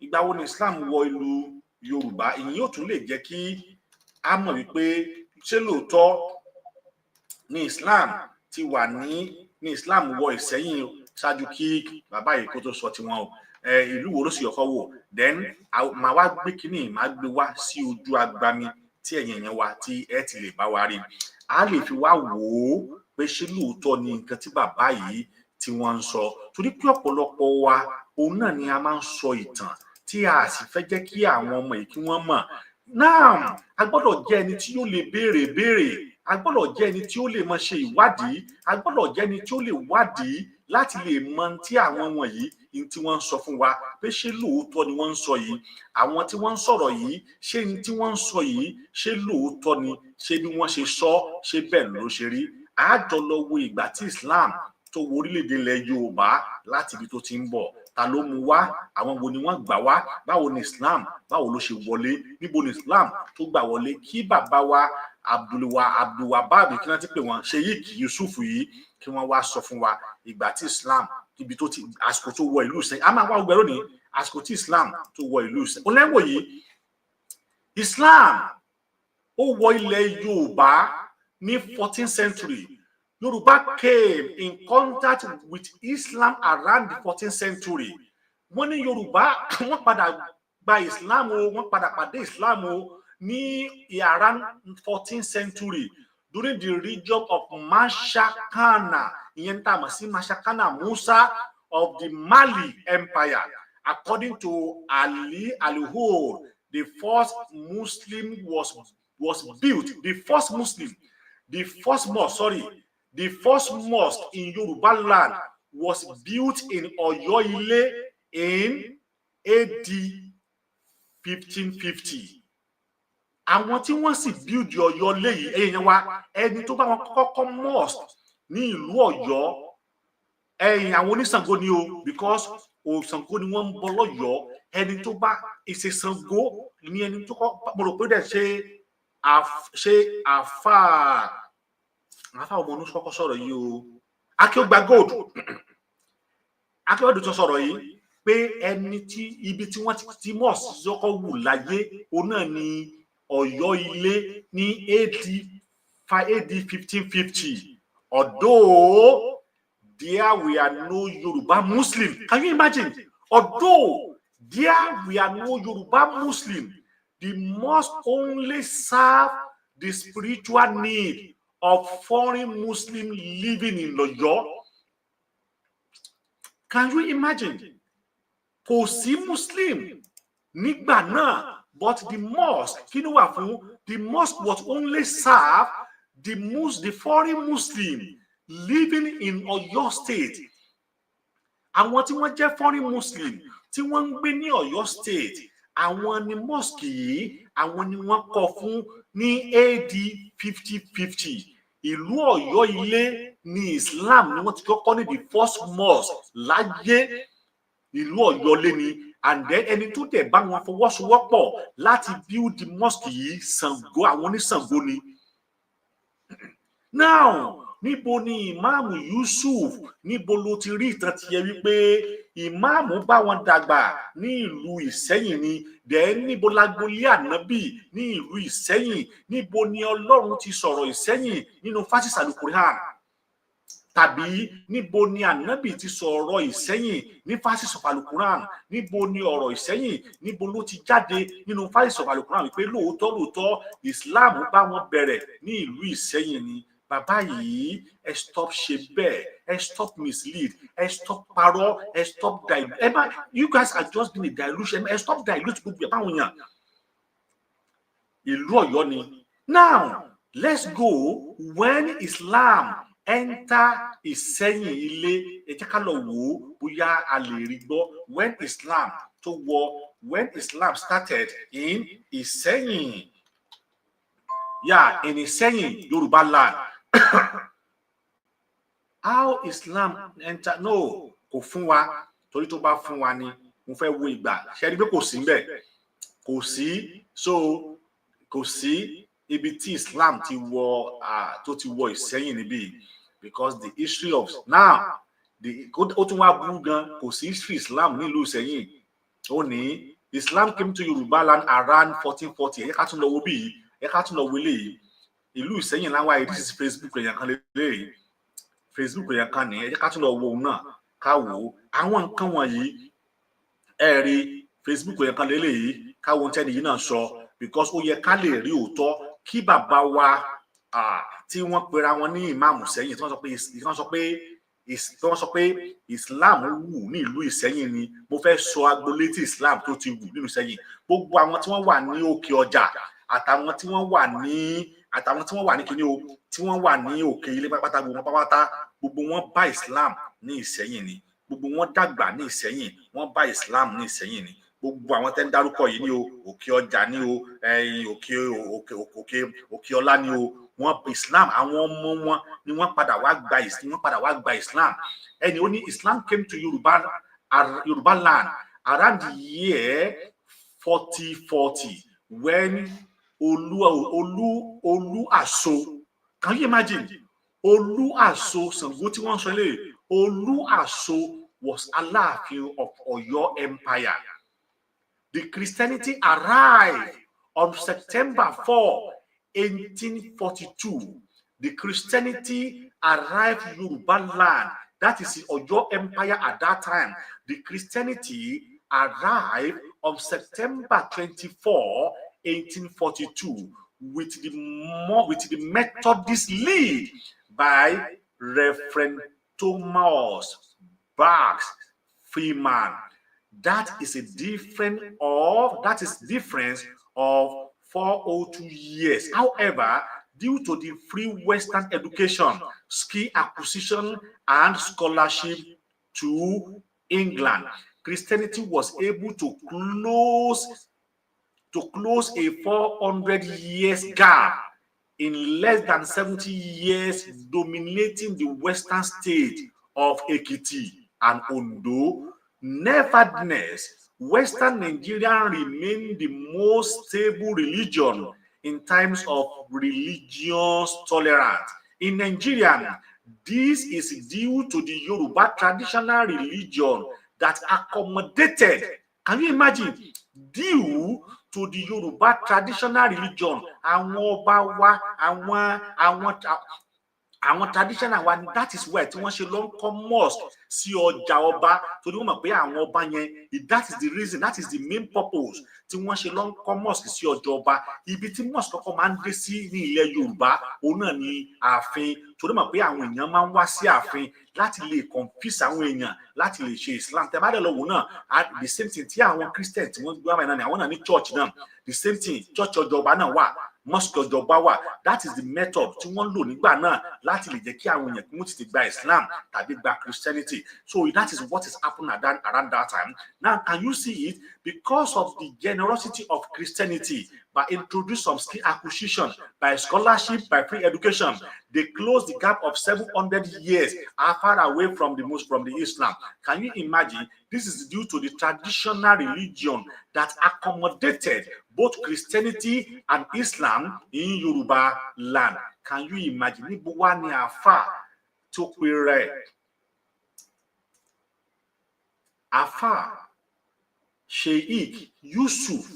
S4: ìgbà wo ni Islam wọ ìlú Yorùbá, ìyẹn yóò tún lè jẹ́ kí a mọ̀ wípé ṣé lóòótọ́ ní Islam ti wà ní Islam wọ Ìsẹ́yìn ṣáájú kí bàbá yìí kó tó sọ tiwọn o ìlú wo ló sì yọkọ wò then màá wá gbé kínní màá gbé wá sí ojú agbami tí ẹ̀yin yẹn wá tí ẹ ti lè bá wa rí a lè fi wá wò ó pé ṣé lóòótọ́ ni nǹkan tí bàbá yìí tí wọ́n ń sọ torí pé ọ̀pọ̀lọpọ̀ wa òun náà ni a máa ń sọ ìtàn tí a sì fẹ́ jẹ́ kí àwọn ọmọ yìí kí wọ́n mọ̀ náà a gbọ́dọ̀ jẹ́ ẹni tí yóò lè béèrè a gbọ́dọ̀ jẹ́ ẹni tí ó lè máa ṣe ìwádìí a gbọ́dọ̀ jẹ́ ẹni tí ó lè wádìí láti lè mọ tí àwọn wọ̀nyí tí wọ́n ń sọ fún wa pé ṣé lóòótọ́ ni wọ́n ń sọ yìí àwọn tí wọ́n ń sọ̀rọ̀ yìí ṣé ní tí wọ́n ń sọ yìí ṣé lóòótọ́ ni ṣé bí wọ́n ṣe sọ ṣé bẹ́ẹ̀ ló ṣe rí àjọ lọ wo ìgbà tí Islam tó wọ orílẹ̀-èdè ilẹ̀ Yorùbá láti ibi tó ti ń bọ̀ ta ló mú wá àwọn wo ni wọ́n gbà wá báwo ni Islam báwo ló ṣe wọlé níbo ni Islam tó gbà wọlé kí bàbá wa Abdulwahab kí wọ́n ti pè wọ́n Sheikh Yusuf yìí kí wọ́n wá sọ fún wa ìgbà tí Islam ibi tó ti àsìkò tó wọ ìlú Ìsẹ́yìn a máa wá ọgbẹ́rún ní àsìkò tí Islam tó wọ ìlú Ìsẹ́yìn ó lẹ́wọ̀ yìí Islam ó wọ ilẹ̀ Yorùbá ní 14th century Yorùbá came in contact with Islam around the 14th century wọ́n ní Yorùbá wọ́n padà gba Islam o wọ́n padà pàdé Islam o ní around 14th century during the region of Mashakana ìyẹn tá a mọ̀ sí Mashakana Musa of the Mali Empire according to Ali Al-Hur the first Muslim was built the first mosque in Yoruba land was built in Oyo-Ile in AD 1550 àwọn tí wọ́n sì build Ọ̀yọ́-Ilé yìí ẹ̀yìn wa ẹni tó bá wọn kọ́kọ́ mosque ní ìlú Ọ̀yọ́ ẹ̀yìn àwọn oníṣàngó ni o because Ṣàngó ni wọ́n ń bọ lọ́yọ́ ẹni tó bá ìṣe Ṣàngó ni ẹni tó kọ́ mo rò pé dẹ̀ ṣe àfà ọmọ onú kọ́kọ́ sọ̀rọ̀ yìí o Akéwàgbà Gold Akéwàgbà tó sọ̀rọ̀ yìí pé ẹni tí ibi tí wọ́n ti mosque zọ́kọ́ wù láyé òun náà ni Ọ̀yọ́-Ilé ní AD 1550 although there were no Yoruba Muslim. Can you imagine? Although there were no Yoruba Muslim, the mosque only served the spiritual need of foreign Muslim living in Ọ̀yọ́. Can you imagine? Kò sí Muslim nígbà náà. But the mosque, the mosque was only serve the foreign Muslim living in Ọ̀yọ́ state. Àwọn tí wọ́n jẹ́ foreign Muslim tí wọ́n ń gbé ní Ọ̀yọ́ state, àwọn ni mosque yìí, àwọn ni wọ́n kọ́ fún ní AD 1550. Ìlú Ọ̀yọ́-Ilé ní Islam ni wọ́n ti kọ́kọ́ ní the first mosque láyé ìlú Ọ̀yọ́-Ilé ni. And then ẹni tó dẹ̀ bá wọn fọwọ́sowọ́pọ̀ láti build the mosque yìí Ṣàngó àwọn oníṣàngó ni. Now níbo ni Imam Yusuf níbo ló ti rí ìtàn ti yẹ wípé Imam bá wọn dàgbà ní ìlú Ìsẹ́yìn ni then níbo lágbolé Ànábì ní ìlú Ìsẹ́yìn níbo ni Ọlọ́run ti sọ̀rọ̀ Ìsẹ́yìn nínú fásitì Al-Qur'an tàbí níbo ni Ànábì ti sọ̀rọ̀ Ìsẹ́yìn ní fásitì Al-Qur'an níbo ni ọ̀rọ̀ Ìsẹ́yìn níbo ló ti jáde nínú fásitì Al-Qur'an wípé lóòótọ́ Islam bá wọn bẹ̀rẹ̀ ní ìlú Ìsẹ́yìn ni. Bàbá yìí ẹ stop ṣe bẹ́ẹ̀ ẹ stop mislead ẹ stop parọ́ ẹ stop dilute you guys are just being a dilution ẹ stop dilute gbogbo ẹ̀ báwọn yàn ìlú Ọ̀yọ́ ni. Now let's go when Islam enter Ìsẹ́yìn ilé. Ẹ jẹ́ ká lọ wò ó bóyá a lè rí gbọ́ when Islam when Islam started in Ìsẹ́yìn. Yeah, in Iseyin, Yoruba land. How Islam enter? No, kò fún wa. Torí tó bá fún wa ni, mo fẹ́ wo ìgbà. Ṣé rí pé kò sí ńbẹ̀? Kò sí. So, kò sí ibi tí Islam ti wọ tó ti wọ Ìsẹ́yìn níbí. Because the history of now, ó tún wá burú gan, kò sí history Islam nílùú Ìsẹ́yìn. Ó ní Islam came to Yoruba land around 1440. Ẹ ká tún lọ wo bí ẹ ká tún lọ wọlé yìí ìlú Ìsẹ́yìn láwa yìí. This is Facebook èèyàn kan lélẹ́yìí, Facebook èèyàn kan ní ẹ ká tún lọ wo òun náà ká wò ó àwọn nǹkan wọ̀nyí. Ẹ rí Facebook èèyàn kan lélẹ́yìí ká wo ohun tẹ́ni yìí náà sọ, because ó yẹ ká lè rí òótọ́ kí bàbá wa tí wọ́n pera wọn ní Imam Ìsẹ́yìn tí wọ́n sọ pé Islam wù ní ìlú Ìsẹ́yìn ni. Mo fẹ́ sọ agboolé tí Islam tó ti wù nínú Ìsẹ́yìn. Gbogbo àwọn tí wọ́n wà ní òkè ọjà àtàwọn tí wọ́n wà ní kíní o tí wọ́n wà ní òkè ilé pátápátá gbogbo wọn bá Islam ní Ìsẹ́yìn ni. Gbogbo wọn dàgbà ní Ìsẹ́yìn, wọ́n bá Islam ní Ìsẹ́yìn ni. Gbogbo àwọn tẹ́ ń dárúkọ yìí ni o, òkè ọjà ni o, òkè ọlá ni o, wọ́n Islam. Àwọn ọmọ wọn ni wọ́n padà wá gba Islam. Ẹni ó ní Islam came to Yoruba land around the year 4040 when Olu Aso. Can you imagine? Olu Aso, Ṣàngó tí wọ́n sọ lé. Olu Aso was Aláàfin of Oyo Empire. The Christianity arrived on September 4, 1842. The Christianity arrived in Yoruba land. That is Oyo Empire at that time. The Christianity arrived on September 24, 1842, with the Methodist lead by Reverend Thomas Bax Freeman. That is difference of 402 years. However, due to the free Western education, skill acquisition, and scholarship to England, Christianity was able to close a 400 years gap in less than 70 years, dominating the western state of Ekiti and Ondo. Nevertheless, Western Nigeria remained the most stable religion in times of religious tolerance. In Nigeria, this is due to the Yoruba traditional religion that accommodated. Can you imagine? Due to the Yoruba traditional religion, àwọn traditional wa, that is why tí wọ́n ṣe lọ ń kọ́ mosque sí ọjà ọba, torí wọ́n mọ̀ pé àwọn ọba yẹn, that is the reason, that is the main purpose tí wọ́n ṣe lọ ń kọ́ mosque sí ọjà ọba. Ibi tí mosque kọ́kọ́ máa ń dé sí ní ilẹ̀ Yorùbá òun náà ni ààfin, torí mọ̀ pé àwọn èèyàn máa ń wá sí ààfin láti lè confuse àwọn èèyàn láti lè ṣe Islam. Tẹ́ bá dẹ̀ lọ wò náà, the same thing tí àwọn Christian tí wọ́n gbé wá náà ni àwọn náà ní church náà, the same thing church ọjà ọba náà wà, mosque ọjọba wà. That is the method tí wọ́n lò nígbà náà láti lè jẹ́ kí àwọn èèyàn kí wọ́n ti gba Islam tàbí gba Christianity. So that is what is happening around that time. Now, can you see it? Because of the generosity of Christianity, by introducing some skill acquisition, by scholarship, by free education, they closed the gap of 700 years far away from the Islam. Can you imagine? This is due to the traditional religion that accommodated both Christianity and Islam in Yoruba land. Can you imagine? Níbo wá ni àfà tó pe rẹ̀? Àfà Sheikh Yusuf,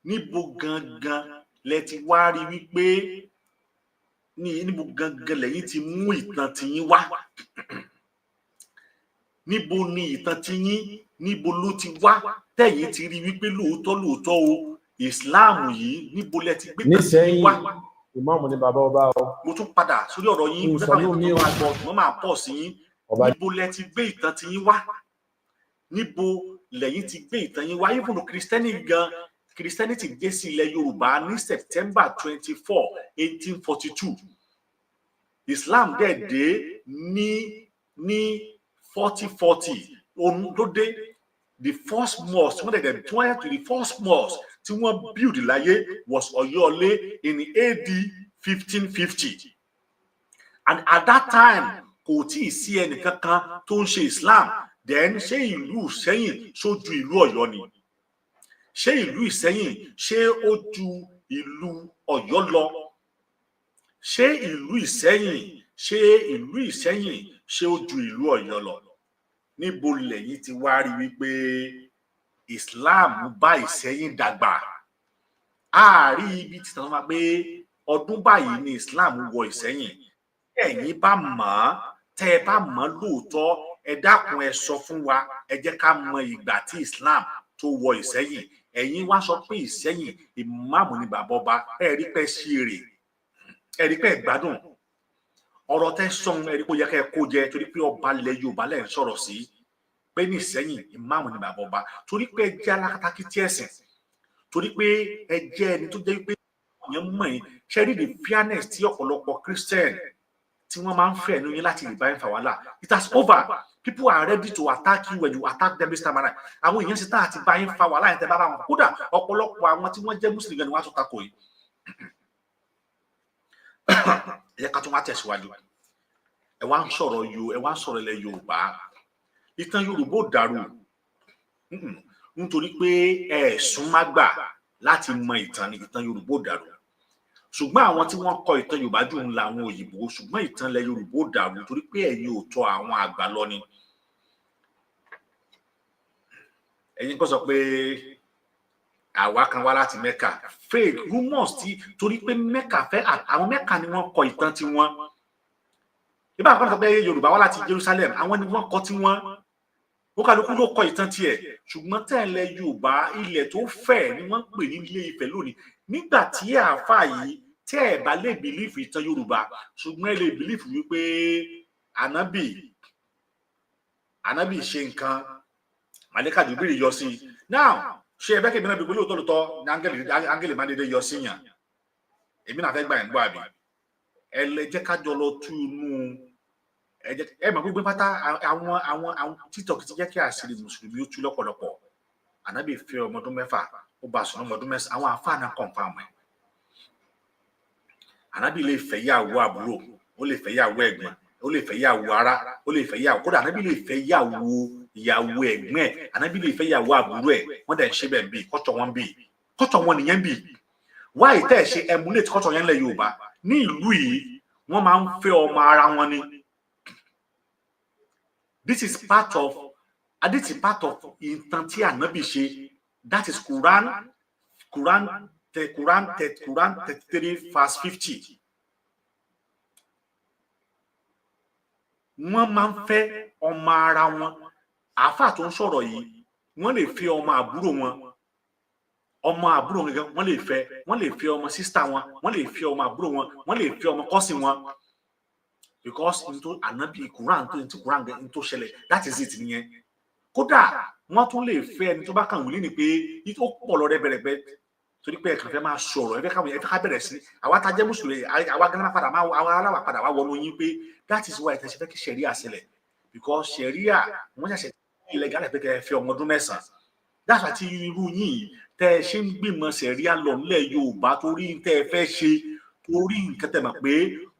S4: níbo gangan lẹ ti wá rí wípé níbo gangan lẹ́yìn ti mú ìtàn tiyín wá? Níbo ni ìtàn tiyín, níbo ló ti wá tẹ̀yin ti rí wípé lóòótọ́ o Islam yìí, níbo lẹ ti gbé tiyín wá?
S5: Imam ni bàbá ọba o.
S4: Mo tún padà sórí ọ̀rọ̀ yín, mo máa pọ̀ sí yín. Níbo lẹ ti gbé ìtàn tiyín wá? Níbo lẹ́yìn ti gbé ìtàn yín wá? Even Christianity gan, Christianity dé sí ilẹ̀ Yorùbá ní September 24, 1842. Islam dẹ̀ dé ní 4040. Òun ló dé. The first mosque, when they went to the first mosque tí wọ́n build láyé was Ọ̀yọ́lé in AD 1550. And at that time, kò tí ì sí ẹnìkankan tó ń ṣe Islam. Then ṣé ìlú Ìsẹ́yìn ṣó ju ìlú Ọ̀yọ́ ni? Ṣé ìlú Ìsẹ́yìn ṣé ó ju ìlú Ọ̀yọ́ lọ? Ṣé ìlú Ìsẹ́yìn ṣé ó ju ìlú Ọ̀yọ́ lọ? Níbo lẹ̀yin ti wá rí wípé Islam bá Ìsẹ́yìn dàgbà? Àárí ibi tí tàn máa pé ọdún báyìí ni Islam wọ Ìsẹ́yìn. Ẹ̀yin bá mọ̀, tẹ́ ẹ bá mọ̀ lóòótọ́, ẹ dákun ẹ sọ fún wa, ẹ jẹ́ ká mọ ìgbà tí Islam tó wọ Ìsẹ́yìn. Ẹ̀yin wá sọ pé Ìsẹ́yìn Imam ni bàbá ọba, ẹ rí pé sí èrè, ẹ rí pé gbádùn. Ọ̀rọ̀ tẹ́ sọ̀n ẹ rí pé ó yẹ kẹ́ kó jẹ torí pé ọba ilẹ̀ Yorùbá lẹ́ ń sọ̀rọ̀ sí pé ní Ìsẹ́yìn Imam ni bàbá ọba, torí pé ẹ jẹ́ alákatakítí ẹ̀sìn, torí pé ẹ jẹ́ ẹni tó jẹ́ pé èèyàn mọ̀ yín. Ṣé rí the fairness tí ọ̀pọ̀lọpọ̀ Christian tí wọ́n máa ń fẹ́ ẹnu yín láti lè bá yín fà wàhálà? It has over. People are ready to attack you when you attack them this time around. Àwọn èèyàn ṣe tán àti bá yín fà wàhálà yẹn tẹ́ bá bá wọn. Kódà ọ̀pọ̀lọpọ̀ àwọn tí wọ́n jẹ́ Muslim gan ni wọ́n á tún takò yìí. Ẹ jẹ́ ká tún wá tẹ̀síwájú. Ẹ wá ń sọ̀rọ̀ ilẹ̀ Yorùbá. Ìtàn Yorùbá ò dàrú nítorí pé ẹ̀sùn má gbà láti mọ ìtàn Yorùbá ò dàrú. Ṣùgbọ́n àwọn tí wọ́n kọ ìtàn Yorùbá jù ń la àwọn òyìnbó, ṣùgbọ́n ìtàn ilẹ̀ Yorùbá ò dàrú torí pé ẹ̀yin ò tọ̀ àwọn àgbà lọ ni. Ẹ̀yin kò sọ pé àwa kan wá láti Mẹ́kà. Fake rumors torí pé Mẹ́kà àwọn Mẹ́kà ni wọ́n kọ ìtàn tiwọn. Ìbá kan sọ pé Yorùbá wá láti Jerusalem, àwọn ni wọ́n kọ tiwọn. Ó kálukú ló kọ ìtàn tiẹ̀. Ṣùgbọ́n tẹ́lẹ̀ Yorùbá ilẹ̀ tó fẹ̀ ni wọ́n ń pè ní Ilé Ifẹ̀ lónìí. Nígbà tí àáfà yìí tẹ́ ẹ̀ bá lè bìlífù ìtàn Yorùbá, ṣùgbọ́n ẹ lè bìlífù wípé ànábì ṣe nǹkan, màlẹ́kà Jùbírì yọ sí. Now ṣé ẹ bẹ́ kí èmi náà bí pé lóòótọ́ ní áńgẹ́lì máa dédé yọ sí yàn? Èmi náà fẹ́ gbà yẹn gbọ́ àbí? Ẹ lè jẹ́ ká jọ lọ tú inú ẹ mọ̀ gbogbo pátá àwọn TikTok ti jẹ́ kí àṣírí Mùsùlùmí ó tú lọ́pọ̀lọpọ̀. Ànábì fẹ́ ọmọ ọdún 6, ó bá sùn ọmọ ọdún 9, àwọn àfáà náà confirm ẹ̀. Ànábì lè fẹ́ yàwó àbúrò, ó lè fẹ́ yàwó ẹ̀gbọ́n, ó lè fẹ́ yàwó ará, ó lè fẹ́ yàwó, kódà Ànábì lè fẹ́ ìyàwó ẹ̀gbọ́n ẹ̀, Ànábì lè fẹ́ yàwó àbúrò ẹ̀. Wọ́n dẹ̀ ń ṣe bẹ́ẹ̀ bí kọ́tọ̀ wọn bí kọ́tọ̀ wọn nìyẹn bí. Why tẹ́ ẹ̀ ṣe emulate kọ́tọ̀ yẹn lẹ̀ Yorùbá? Ní ìlú yìí wọ́n máa ń fẹ́ ọmọ ara wọn ni. This is part of ìtàn tí Ànábì ṣe. That is Quran 33 verse 50. Wọ́n máa ń fẹ́ ọmọ ara wọn. Àáfà tó ń sọ̀rọ̀ yìí wọ́n lè fẹ́ ọmọ àbúrò wọn. Ọmọ àbúrò wọn gẹ́gẹ́ wọ́n lè fẹ́ ọmọ sísítà wọn, wọ́n lè fẹ́ ọmọ àbúrò wọn, wọ́n lè fẹ́ ọmọ kọ́sìn wọn. Because into Ànábì Quran tó ṣẹlẹ̀, that is it nìyẹn. Kódà wọ́n tún lè fẹ́ ẹni tó bá kàn wílí ni pé ó pọ̀ lọ rẹ́bẹ̀rẹ̀bẹ̀ torí pé ẹ̀kan fẹ́ máa sọ̀rọ̀ ẹ fẹ́ ká bẹ̀rẹ̀ sí àwa tá jẹ́ Mùsùlùmí àwa gánà padà àwa aláwà padà wá wọnú yín pé that is why ìtẹ̀sí fẹ́ kí ṣẹ̀ríà ṣẹlẹ̀, because ṣẹ̀ríà wọ́n ṣẹ̀ṣẹ̀ ilẹ̀ gánà pé kẹ́ fẹ́ ọmọ ọdún 9. That's why tí irú yín tẹ́ ẹ ṣe ń gbìmọ̀ ṣẹ̀ríà lọ nílẹ̀ Yorùbá torí tẹ́ ẹ fẹ́ ṣe torí nǹkan tẹ́ mọ̀ pé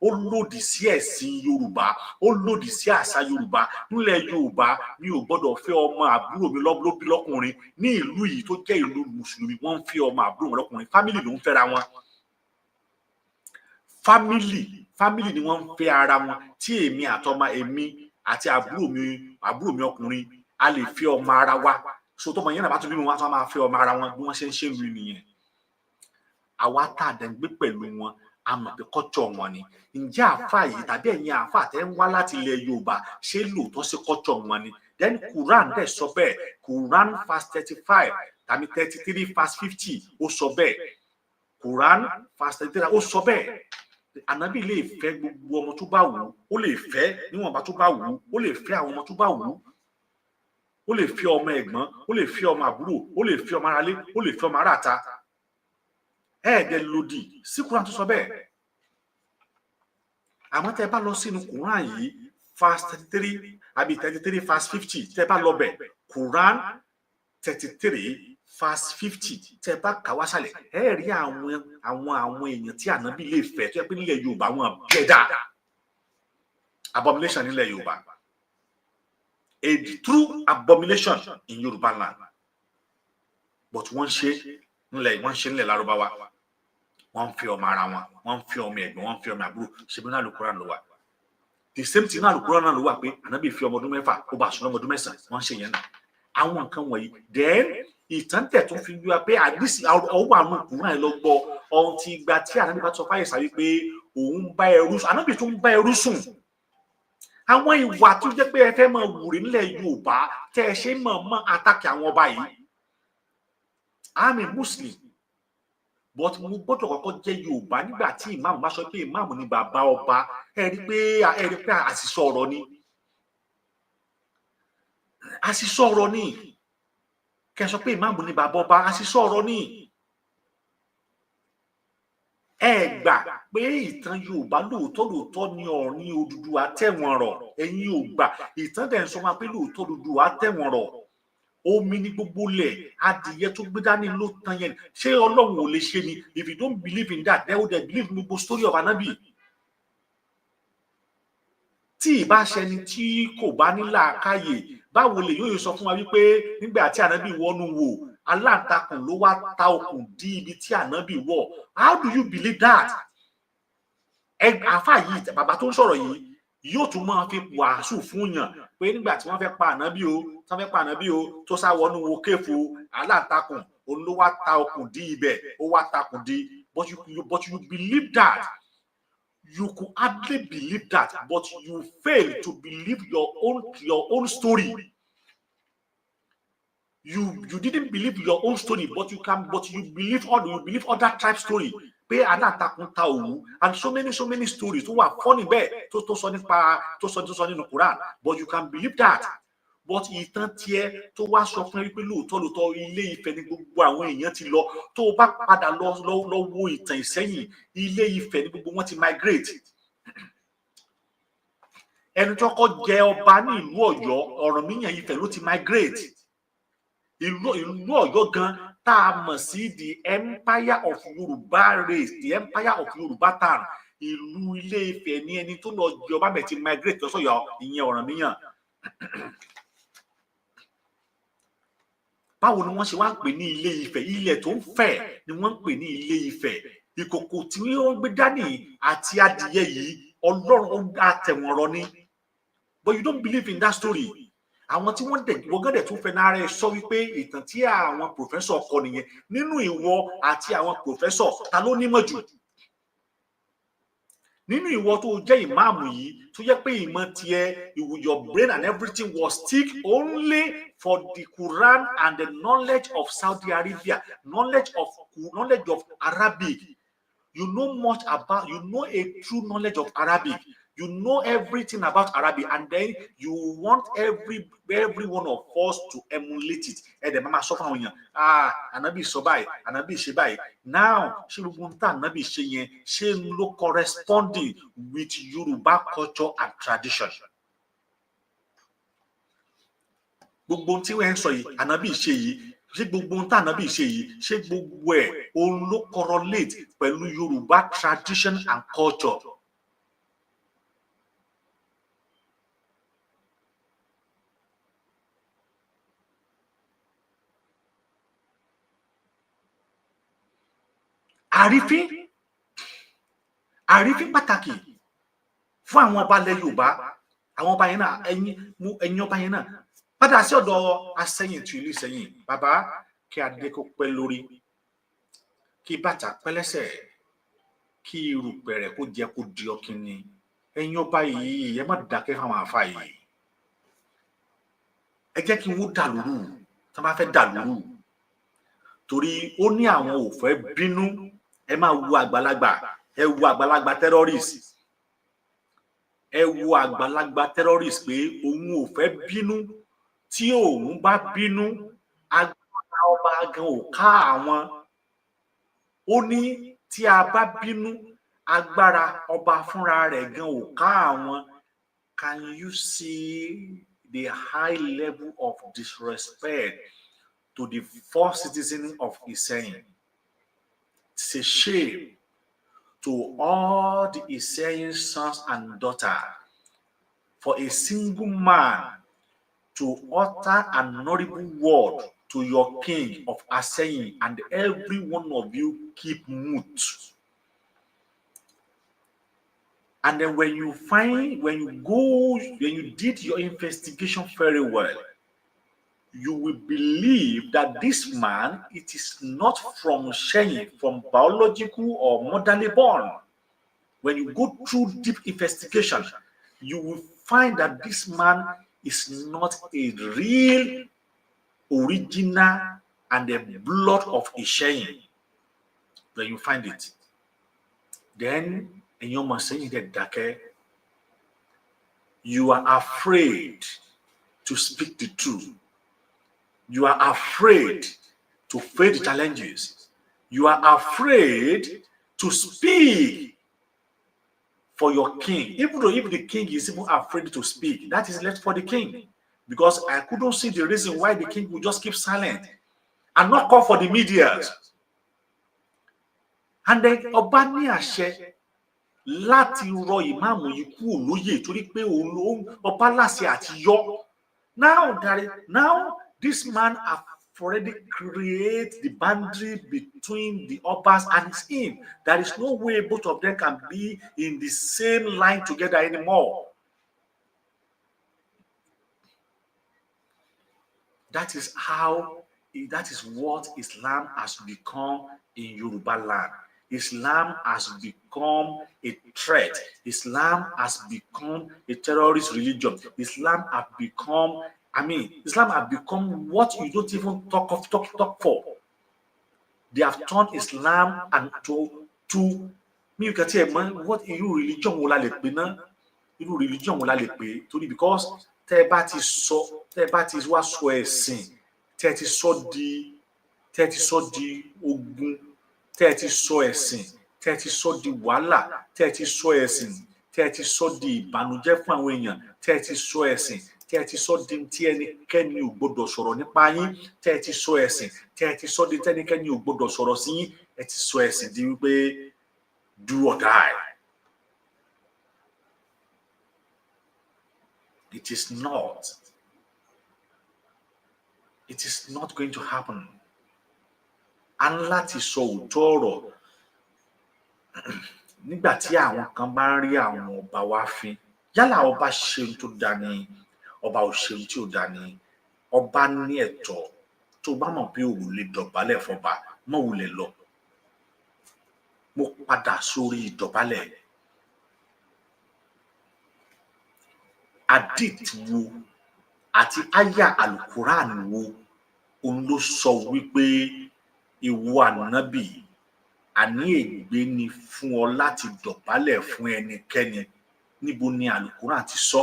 S4: ó lòdì sí ẹ̀sìn Yorùbá, ó lòdì sí àṣà Yorùbá. Nílẹ̀ Yorùbá mi ò gbọ́dọ̀ fẹ́ ọmọ àbúrò mi lóbi lọ́kùnrin. Ní ìlú yìí tó jẹ́ ìlú Mùsùlùmí wọ́n ń fẹ́ ọmọ àbúrò wọn lọ́kùnrin. Family ló ń fẹ́ra wọn. Family ni wọ́n ń fẹ́ ara wọn. Tí èmi àti àbúrò mi ọkùnrin a lè fẹ́ ọmọ ara wa. So tọmọ yẹn náà bá tún bí wọn á máa fẹ́ ọmọ ara wọn bí wọ́n ṣe ń ṣe ìlú nìyẹn. Àwa tá a dẹ̀ ń gbé pẹ̀lú wọn àmọ́ pé kọ́tọ̀ wọn ni. Ǹjẹ́ àáfà yìí tàbí ẹ̀yin àáfà tẹ́ ń wá láti ilẹ̀ Yorùbá ṣé lóòótọ́ sí kọ́tọ̀ wọn ni? Then Quran dẹ̀ sọ bẹ́ẹ̀. Quran verse 35 tàbí 33 verse 50 ó sọ bẹ́ẹ̀. Quran verse 33 ó sọ bẹ́ẹ̀. Ànábì lè fẹ́ gbogbo ọmọ tó bá wù ú, ó lè fẹ́ níwọ̀nba tó bá wù ú, ó lè fẹ́ àwọn ọmọ tó bá wù ú. ó lè fi ọmọ ẹ̀gbọ́n, ó lè fi ọmọ àbúrò, ó lè fi ọmọ aráalé, ó lè fi ọmọ aráàta. Ẹ̀ẹ́dẹ̀ lòdì sí Quran tó sọ bẹ́ẹ̀. Àmọ́ tẹ́ bá lọ sínú Quran yìí verse 33 àbí 33 verse 50 tẹ́ bá lọ bẹ̀, Quran 33 verse 50 tẹ́ bá kà wá sálẹ̀, ẹ rí àwọn èèyàn tí Ànábì lè fẹ́ tó yẹ pé nílẹ̀ Yorùbá wọn bẹ́ẹ̀dá abomination nílẹ̀ Yorùbá, a true abomination in Yorùbá land, but wọ́n ṣe nílẹ̀ Lárúbáwá, wọ́n fi ọmọ ara wọn, wọ́n fi ọmọ ẹ̀gbọ́n, wọ́n fi ọmọ àbúrò, ṣebí náà Al-Qur'an ló wà. The same thing náà Al-Qur'an náà ló wà pé Ànábì fi ọmọ ọdún 6 ó bá sùn ọmọ ọdún 9, wọ́n ṣe yẹn náà. Àwọn nǹkan wọ̀nyí then ìtàn tẹ̀ tún fi wá pé àdìsí ọwọ́ àwọn Quran lọ gbọ́ ohun tí ìgbà tí Ànábì bá sọ fáyè sáré pé òun bá ẹrú sùn, Ànábì tún bá ẹrú sùn. Àwọn ìwà tó jẹ́ pé ẹ fẹ́ máa wùrí nílẹ̀ Yorùbá tẹ́ ẹ ṣe mọ̀ àtàkì àwọn ọba yìí. I'm a Muslim, but mo gbọ́dọ̀ kọ́kọ́ jẹ́ Yorùbá. Nígbà tí Imam bá sọ pé Imam ni bàbá ọba, ẹ rí pé àṣìṣọ ọ̀rọ̀ ni. Àṣìṣọ ọ̀rọ̀ ni. Kẹ́ sọ pé Imam ni bàbá ọba, àṣìṣọ ọ̀rọ̀ ni. Ẹ gbà pé ìtàn Yorùbá lóòótọ́ ni Ọọ̀ni Odùduwà tẹ̀wọ̀n rọ̀. Ẹ̀yin ò gbà. Ìtàn dẹ̀ ń sọ máa pé lóòótọ́ Odùduwà tẹ̀wọ̀n rọ̀. Omi ní gbogbo lẹ̀, adìyẹ tó gbé dání ló tán yẹn. Ṣé Ọlọ́run ò lè ṣe ni? If you don't believe in that, then they believe in gbogbo story of Ànábì. Tí ìbá ṣẹni tí kò bá ní làákàyè, báwo lè yóò sọ fún wa wípé nígbà tí Ànábì wọnú wò, aláǹtakùn ló wá ta okùn dí ibi tí Ànábì wọ̀? How do you believe that? Àfáà yìí, bàbá tó ń sọ̀rọ̀ yìí, yóò tún máa fi wàásù fún yàn pé nígbà tí wọ́n fẹ́ pa Ànábì o, tó sá wọnú wo kéfù aláǹtakùn, òun ló wá ta okùn dí ibẹ̀, ó wá takùn dí. But you believe that. You could hardly believe that, but you fail to believe your own story. You didn't believe your own story, but you believe other tribe story. Pé aláǹtakùn ta òwú, and so many stories tó wà funny bẹ́ẹ̀ tó sọ nínú Quran, but you can believe that. But ìtàn tiẹ̀ tó wá sọ fún ẹ wípé lóòótọ́ Ilé Ifẹ̀ ni gbogbo àwọn èèyàn ti lọ. Tó bá padà lọ wo ìtàn Ìsẹ́yìn, Ilé Ifẹ̀ ni gbogbo wọn ti migrate. Ẹni tó kọ́ jẹ ọba ní ìlú Ọ̀yọ́, Ọ̀rànmíyàn Ifẹ̀ ló ti migrate. Ìlú Ọ̀yọ́ gan tá a mọ̀ sí the empire of Yorùbá race, the empire of Yorùbá town. Ìlú Ilé Ifẹ̀ ní ẹni tó lọ jẹ ọba bẹ̀ ti migrate lọ sọ́yọ́, ìyẹn Ọ̀rànmíyàn. Báwo ni wọ́n ṣe wá ń pè ní Ilé Ifẹ̀? Ilẹ̀ tó ń fẹ̀ ni wọ́n ń pè ní Ilé Ifẹ̀. Ìkòkò tí wọ́n gbé dání àti adìyẹ yìí, Ọlọ́run ó dá tẹ̀wọ̀n rọ ni. But you don't believe in that story. Àwọn tí wọ́n gẹ́dẹ̀ tún fẹ́ náà rẹ̀ sọ wípé ìtàn tí àwọn professor kọ nìyẹn. Nínú ìwọ àti àwọn professor, ta ló nímọ̀ jù? Nínú ìwọ tó jẹ́ ìmáàmù yìí, tó jẹ́ pé ìmọ̀ tiẹ̀, your brain and everything was stick only for the Quran and the knowledge of Saudi Arabia, knowledge of Arabic. You know a true knowledge of Arabic. You know everything about Arabic, and then you want every one of us to emulate it. Mama sọ fún àwọn èèyàn, Ànábì sọ báyìí, Ànábì ṣe báyìí. Now, ṣé gbogbo ń tà Ànábì ṣe yẹn, ṣé ń lo corresponding with Yoruba culture and tradition? Gbogbo tí wọ́n ń sọ yìí, Ànábì ṣe yìí, ṣé gbogbo ń tà Ànábì ṣe yìí, ṣé gbogbo ẹ̀ òun ló correlate pẹ̀lú Yoruba tradition and culture? Àrífín pàtàkì fún àwọn ọba ilẹ̀ Yorùbá, àwọn ọba yẹn náà, ẹ̀yin ọba yẹn náà padà sí ọ̀dọ̀ Aseyin tí ìlú Ìsẹ́yìn. Bàbá, kí adé kó pẹ́ lórí, kí bàtà pẹ́ lẹ́sẹ̀, kí irùpẹ̀ rẹ̀ kó jẹ́ kó di ọ̀kìnní. Ẹ̀yin ọba yìí, ẹ má dákẹ́ fáwọn àfà yìí. Ẹ jẹ́ kí wọ́n dà lóru tí wọ́n bá fẹ́ dà lóru, torí ó ní àwọn ò fẹ́ bínú. Ẹ máa wo àgbàlagbà, ẹ wo àgbàlagbà terrorist, ẹ wo àgbàlagbà terrorist pé òun ò fẹ́ bínú tí òun bá bínú agbára ọba gan ò ká àwọn. Ó ní tí a bá bínú agbára ọba fúnra rẹ̀ gan ò ká àwọn. Can you see the high level of disrespect to the first citizen of Iseyin? It's a shame to all the Iseyin sons and daughters for a single man to utter an honorable word to your king of Aseyin, and every one of you keep mute. And then when you did your investigation very well, you will believe that this man, it is not from Sheyin, from biological or motherly born. When you go through deep investigation, you will find that this man is not a real, original, and the blood of Iseyin. When you find it, then in your Aseyin Dake, you are afraid to speak the truth. You are afraid to face the challenges. You are afraid to speak for your king. Even though if the king is even afraid to speak, that is left for the king. Because I couldn't see the reason why the king would just keep silent and not call for the media. And then ọba ní àṣẹ láti rọ ìmáàmù yìí kúrò lóyè torí pé ọba láṣẹ àti yọ. Now this man have already created the boundary between the Obas and him. There is no way both of them can be in the same line together anymore. That is what Islam has become in Yoruba land. Islam has become a threat. Islam has become a terrorist religion. Islam has become what you don't even talk for. They have turned Islam and to me, you can say, man, what irú religion wo la lè pè náà? Irú religion wo la lè pè? Torí because tẹ́ bá ti wá sọ ẹ̀sìn, tẹ́ ti sọ di ogun, tẹ́ ti sọ ẹ̀sìn, tẹ́ ti sọ di wàhálà, tẹ́ ti sọ ẹ̀sìn, tẹ́ ti sọ di ìbànújẹ́ fún àwọn èèyàn, tẹ́ ti sọ ẹ̀sìn, tẹ́ ti sọ di tí ẹnikẹ́ni ò gbọdọ̀ sọ̀rọ̀ nípa yín, tẹ́ ti sọ ẹ̀sìn, tẹ́ ti sọ di tí ẹnikẹ́ni ò gbọdọ̀ sọ̀rọ̀ sí yín, ẹ ti sọ ẹ̀sìn di wípé do or die. It is not going to happen. And láti sọ òótọ́ ọ̀rọ̀ nígbà tí àwọn kan bá ń rí àwọn ọba wa fín, yálà ọba ṣeun tó dáa ni, ọba ò ṣeun tí ò dáa ni, ọba ní ẹ̀tọ́ tó bá mọ̀ pé òun lè dọ̀bálẹ̀ fọba mọ́ wulẹ̀ lọ. Mo padà sórí ìdọ̀bálẹ̀. Hadith wo àti àyà alukuran wo òun ló sọ wípé ìwọ ànábì àní ègbé ni fún ọ láti dọ̀bálẹ̀ fún ẹnikẹ́ni? Níbo ni alukuran ti sọ?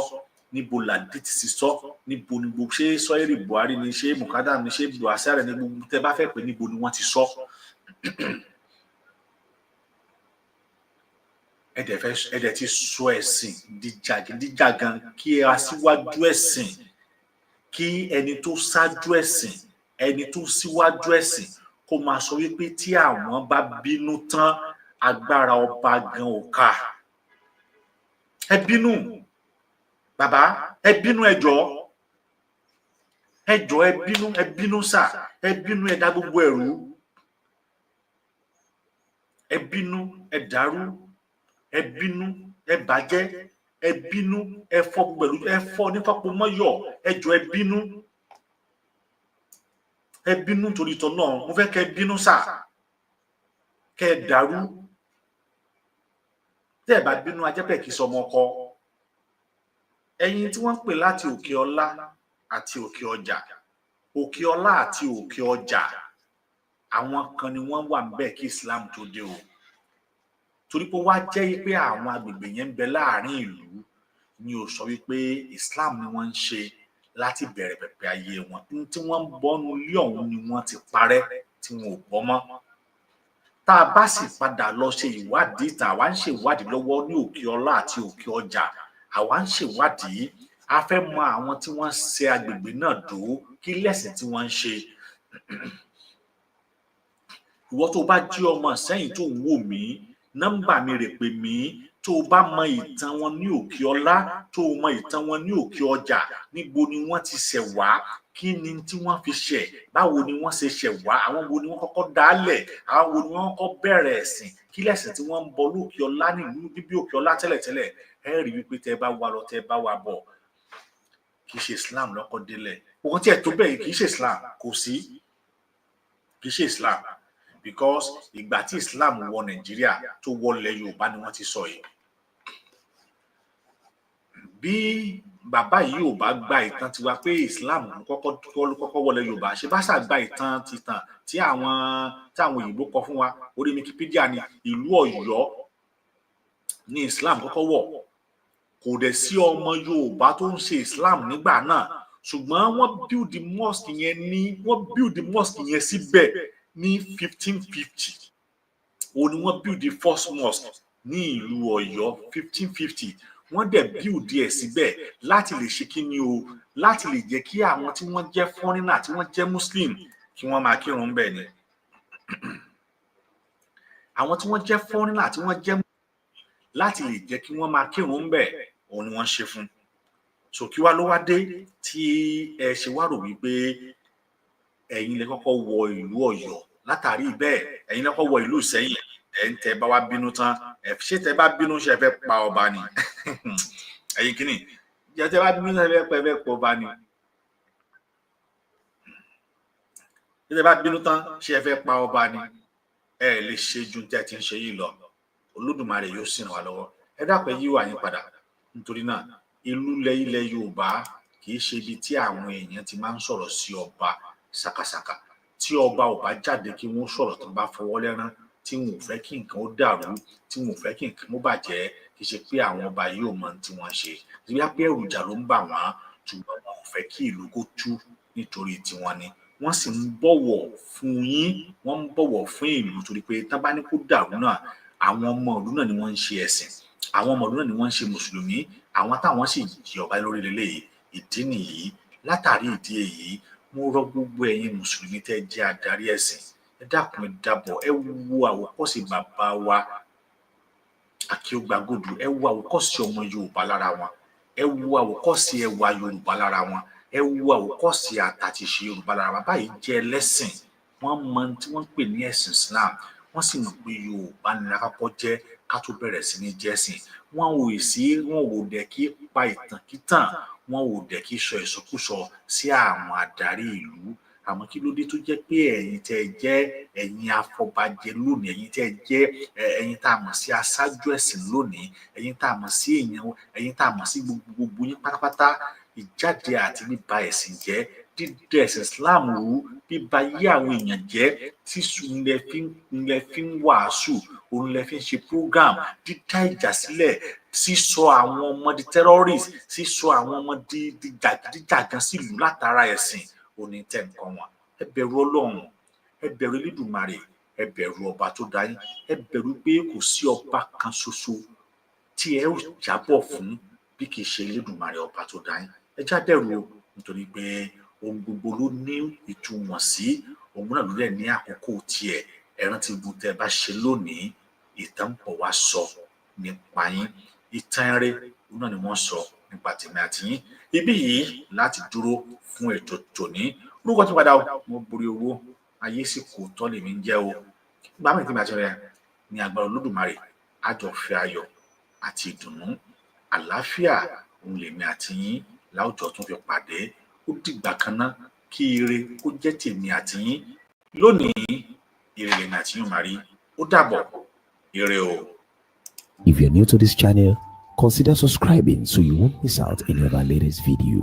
S4: Níbo làdí ti sọ? Níbo ni gbogbo ṣé sọ́yẹ́rì Buhari ni, ṣé Mukadam ni, ṣé Buhari ni, gbogbo tẹ́ bá fẹ́ pé níbo ni wọ́n ti sọ? Ẹ̀dẹ̀ ti sọ ẹ̀sìn díjàgan kí aṣíwájú ẹ̀sìn, kí ẹni tó ṣáájú ẹ̀sìn, ẹni tó síwájú ẹ̀sìn kó máa sọ wípé tí àwọn bá bínú tán agbára ọba gan ò ká. Ẹ bínú bàbá, ẹ bínú ẹ jọ̀ọ́ ẹ bínú sà, ẹ bínú ẹ dá gbogbo ẹ̀rú, ẹ bínú ẹ dàrú, ẹ bínú ẹ bàjẹ́, ẹ bínú ẹ fọ́ pẹ̀lú ẹ fọ́ nífàpọ̀ mọ́yọ̀, ẹ jọ̀ọ́ ẹ bínú. Ẹ bínú torí tọ náà, mo fẹ́ kẹ́ bínú sà, kẹ́ dàrú. Tẹ́ ẹ bá bínú ajẹ́pẹ̀ kì í sọmọ ọkọ. Ẹ̀yin tí wọ́n ń pè láti òkè ọlá àti òkè ọjà, òkè ọlá àti òkè ọjà, àwọn kan ni wọ́n wà níbẹ̀ kí Islam tó dé o. Torí pé wá jẹ́ pé àwọn agbègbè yẹn ń bẹ láàrin ìlú ni ó sọ wípé Islam ni wọ́n ń ṣe láti bẹ̀rẹ̀ pẹ̀pẹ̀ ayé wọn ní tí wọ́n ń bọ́nu ilé ọ̀hún ni wọ́n ti parẹ́ tí wọn ò bọ́ mọ́. Tá a bá sì padà lọ ṣe ìwádìí ìtàn, àwa ń ṣèwádìí lọ́wọ́ ní òkè ọlá àti òkè ọjà, àwa ń ṣèwádìí, a fẹ́ mọ àwọn tí wọ́n ṣe agbègbè náà dó, kí lẹ̀sìn tí wọ́n ń ṣe. Ìwọ tó bá jí ọmọ Ìsẹ́yìn tó ń wò mí, nọ́mbà mi rè pè mí. Tó o bá mọ ìtàn wọn ní òkè ọlá, tó o mọ ìtàn wọn ní òkè ọjà, níbo ni wọ́n ti ṣẹ̀ wá, kí ni tí wọ́n fi ṣẹ̀, báwo ni wọ́n ṣe ṣẹ̀ wá, àwọn wo ni wọ́n kọ́kọ́ dálẹ̀, àwọn wo ni wọ́n kọ́kọ́ bẹ̀rẹ̀ ẹ̀sìn, kí lẹ̀sìn tí wọ́n ń bọ lókè ọlá nílùú bíbí òkè ọlá tẹ́lẹ̀tẹ́lẹ̀, ẹ rí wípé tẹ́ bá wá lọ tẹ́ bá wá bọ̀, kì í ṣe Islam lọ́kọ́ délẹ̀. Òun tí ẹ tó bẹ́ẹ̀ kì í ṣe Islam, kò sí, kì í ṣe Islam, because ìgbà tí Islam wọ Nàìjíríà tó wọlé Yorùbá ni wọ́n ti sọ yìí. Bí bàbá yìí ò bá gba ìtàn tiwa pé Islam kọ́kọ́ wọlé Yorùbá, ṣe bá ṣàgbà ìtàn tìtàn tí àwọn òyìnbó kọ fún wa, orí Wikipedia ni ìlú Ọ̀yọ́ ní Islam kọ́kọ́ wọ̀. Kò dẹ̀ sí ọmọ Yorùbá tó ń ṣe Islam nígbà náà, ṣùgbọ́n wọ́n build the mosque yẹn síbẹ̀ ní 1550. Òun ni wọ́n build the first mosque ní ìlú Ọ̀yọ́ 1550. Wọ́n dẹ̀ build ẹ̀ síbẹ̀ láti lè ṣe kí ni o, láti lè jẹ́ kí àwọn tí wọ́n jẹ́ foreigner, tí wọ́n jẹ́ Muslim, kí wọ́n máa kírun ńbẹ̀ ni. Àwọn tí wọ́n jẹ́ foreigner, tí wọ́n jẹ́ láti lè jẹ́ kí wọ́n máa kírun ńbẹ̀, òun ni wọ́n ṣe fún. So kí wá ló wá dé tí ẹ ṣe wá rò wípé ẹ̀yin lẹ kọ́kọ́ wọ ìlú Ọ̀yọ́, látàrí bẹ́ẹ̀ ẹ̀yin lẹ kọ́kọ́ wọ ìlú Ìsẹ́yìn, tẹ́ bá wá bínú tán, ṣé tẹ́ bá bínú ṣe fẹ́ pa ọba ni? Ẹ̀yin kìíní, jẹ́ tẹ́ bá bínú ṣe fẹ́ pa ọba ni? Ṣé tẹ́ bá bínú tán ṣe fẹ́ pa ọba ni? Ẹ lè ṣe ju tẹ́ ti ń ṣe yìí lọ. Olódùmarè yóò sì ràn wá lọ́wọ́. Ẹ dákun yí wà yín padà. Nítorí náà, ilẹ̀ Yorùbá kì í ṣe ibi tí àwọn èèyàn ti máa ń sọ̀rọ̀ sí ọba ṣàkàṣàkà. Tí ọba ò bá jáde kí wọ́n sọ̀rọ̀ tó bá fọwọ́ lẹ́rán, tí wọn ò fẹ́ kí nǹkan ó dàrú, tí wọn ò fẹ́ kí nǹkan ó bàjẹ́, kì í ṣe pé àwọn ọba yìí ò mọ tí wọ́n ṣe. Bóyá pé ẹ̀rù ìjà ló ń bà wọ́n, ṣùgbọ́n wọn ò fẹ́ kí ìlú kó tú nítorí tiwọn ni. Wọ́n sì ń bọ̀wọ̀ fún yín, wọ́n ń bọ̀wọ̀ fún ìlú, torí pé tán bá ní kó dàrú náà, àwọn ọmọ ìlú náà ni wọ́n ń ṣe ẹ̀sìn, àwọn ọmọ ìlú náà ni wọ́n ń ṣe mùsùlùmí, àwọn táwọn sì jẹ ọba lórí lélẹ́yìí. Ìdí nìyí, látàrí ìdí èyí, mo rọ̀ gbogbo ẹ̀yin mùsùlùmí tẹ́ jẹ́ adarí ẹ̀sìn, ẹ dákun ẹ dábọ̀, ẹ wo àwòkọ́ṣe bàbá wa Akeugba Gold, ẹ wo àwòkọ́ṣe ọmọ Yorùbá lára wọn, ẹ wo àwòkọ́ṣe ẹwà Yorùbá lára wọn, ẹ wo àwòkọ́ṣe àtàtìṣe Yorùbá lára wọn. Báyìí jẹ́ ẹlẹ́sìn, wọ́n mọ tí wọ́n ń pè ní ẹ̀sìn Islam, wọ́n sì mọ̀ pé Yorùbá ni lákọ́kọ́ jẹ́ ká tó bẹ̀rẹ̀ sí ní jẹ́sìn. Wọn ò dẹ̀ kí pa ìtànkítàn, wọn ò dẹ̀ kí sọ ìsọkúsọ sí àwọn adarí ìlú. Àmọ́ kí ló dé tó jẹ́ pé ẹ̀yin tẹ́ jẹ́ ẹ̀yin afọbajẹ lónìí, ẹ̀yin tẹ́ jẹ́ ẹ̀yin tá a mọ̀ sí aṣáájú ẹ̀sìn lónìí, ẹ̀yin tá a mọ̀ sí èèyàn, ẹ̀yin tá a mọ̀ sí gbogbo yín pátápátá, ìjáde àti bíba ẹ̀sìn jẹ́, dídẹ ẹ̀sìn Islam rú, bíba yí àwọn èèyàn jẹ́, tíṣù ńlẹ̀ fi ń wàásù, òun lẹ fi ń ṣe program, dídá ìjà sílẹ̀, sísọ àwọn ọmọ di terrorist, sísọ àwọn ọmọ di jàgídíjàgan sílùú látara ẹ̀sìn, òní tẹ̀ nǹkan wọn. Ẹ bẹ̀rù Ọlọ́run, ẹ bẹ̀rù Elédùmarè, ẹ bẹ̀rù ọba tó dá yín, ẹ bẹ̀rù pé kò sí ọba kan ṣoṣo tí ẹ ó jábọ̀ fún bí kì í ṣe Elédùmarè ọba tó dá yín. Ẹ já bẹ̀rù o, nítorí pé ohun gbogbo ló ní ìtumọ̀sí, òun náà ló dẹ̀ ní àkókò tiẹ̀. Ẹ rántí gbogbo tẹ́ bá ṣe lónìí, ìtàn ń bọ̀ wá sọ nípa yín. Ìtàn eré òun náà ni wọ́n sọ nípa tèmi àti yín. Ibí yìí láti dúró fún ètò tòní. Orúkọ tí padà Omoboriowo, ayé sì kò tọ́ lèmi ń jẹ́ o. Bá mi tèmi àti rẹ ní agbára Olódùmarè, á jọ fẹ́ ayọ̀ àti ìdùnnú, àlàáfíà òun lèmi àti yín láwùjọ tún fi pàdé. Ó dìgbà kan náà, kí ire kó jẹ́ tèmi àti yín. Lónìí, ire lèmi àti yín máa rí. Ó dàbọ̀, ire o.
S6: If you're new to this channel, consider subscribing so you won't miss out any of our latest video.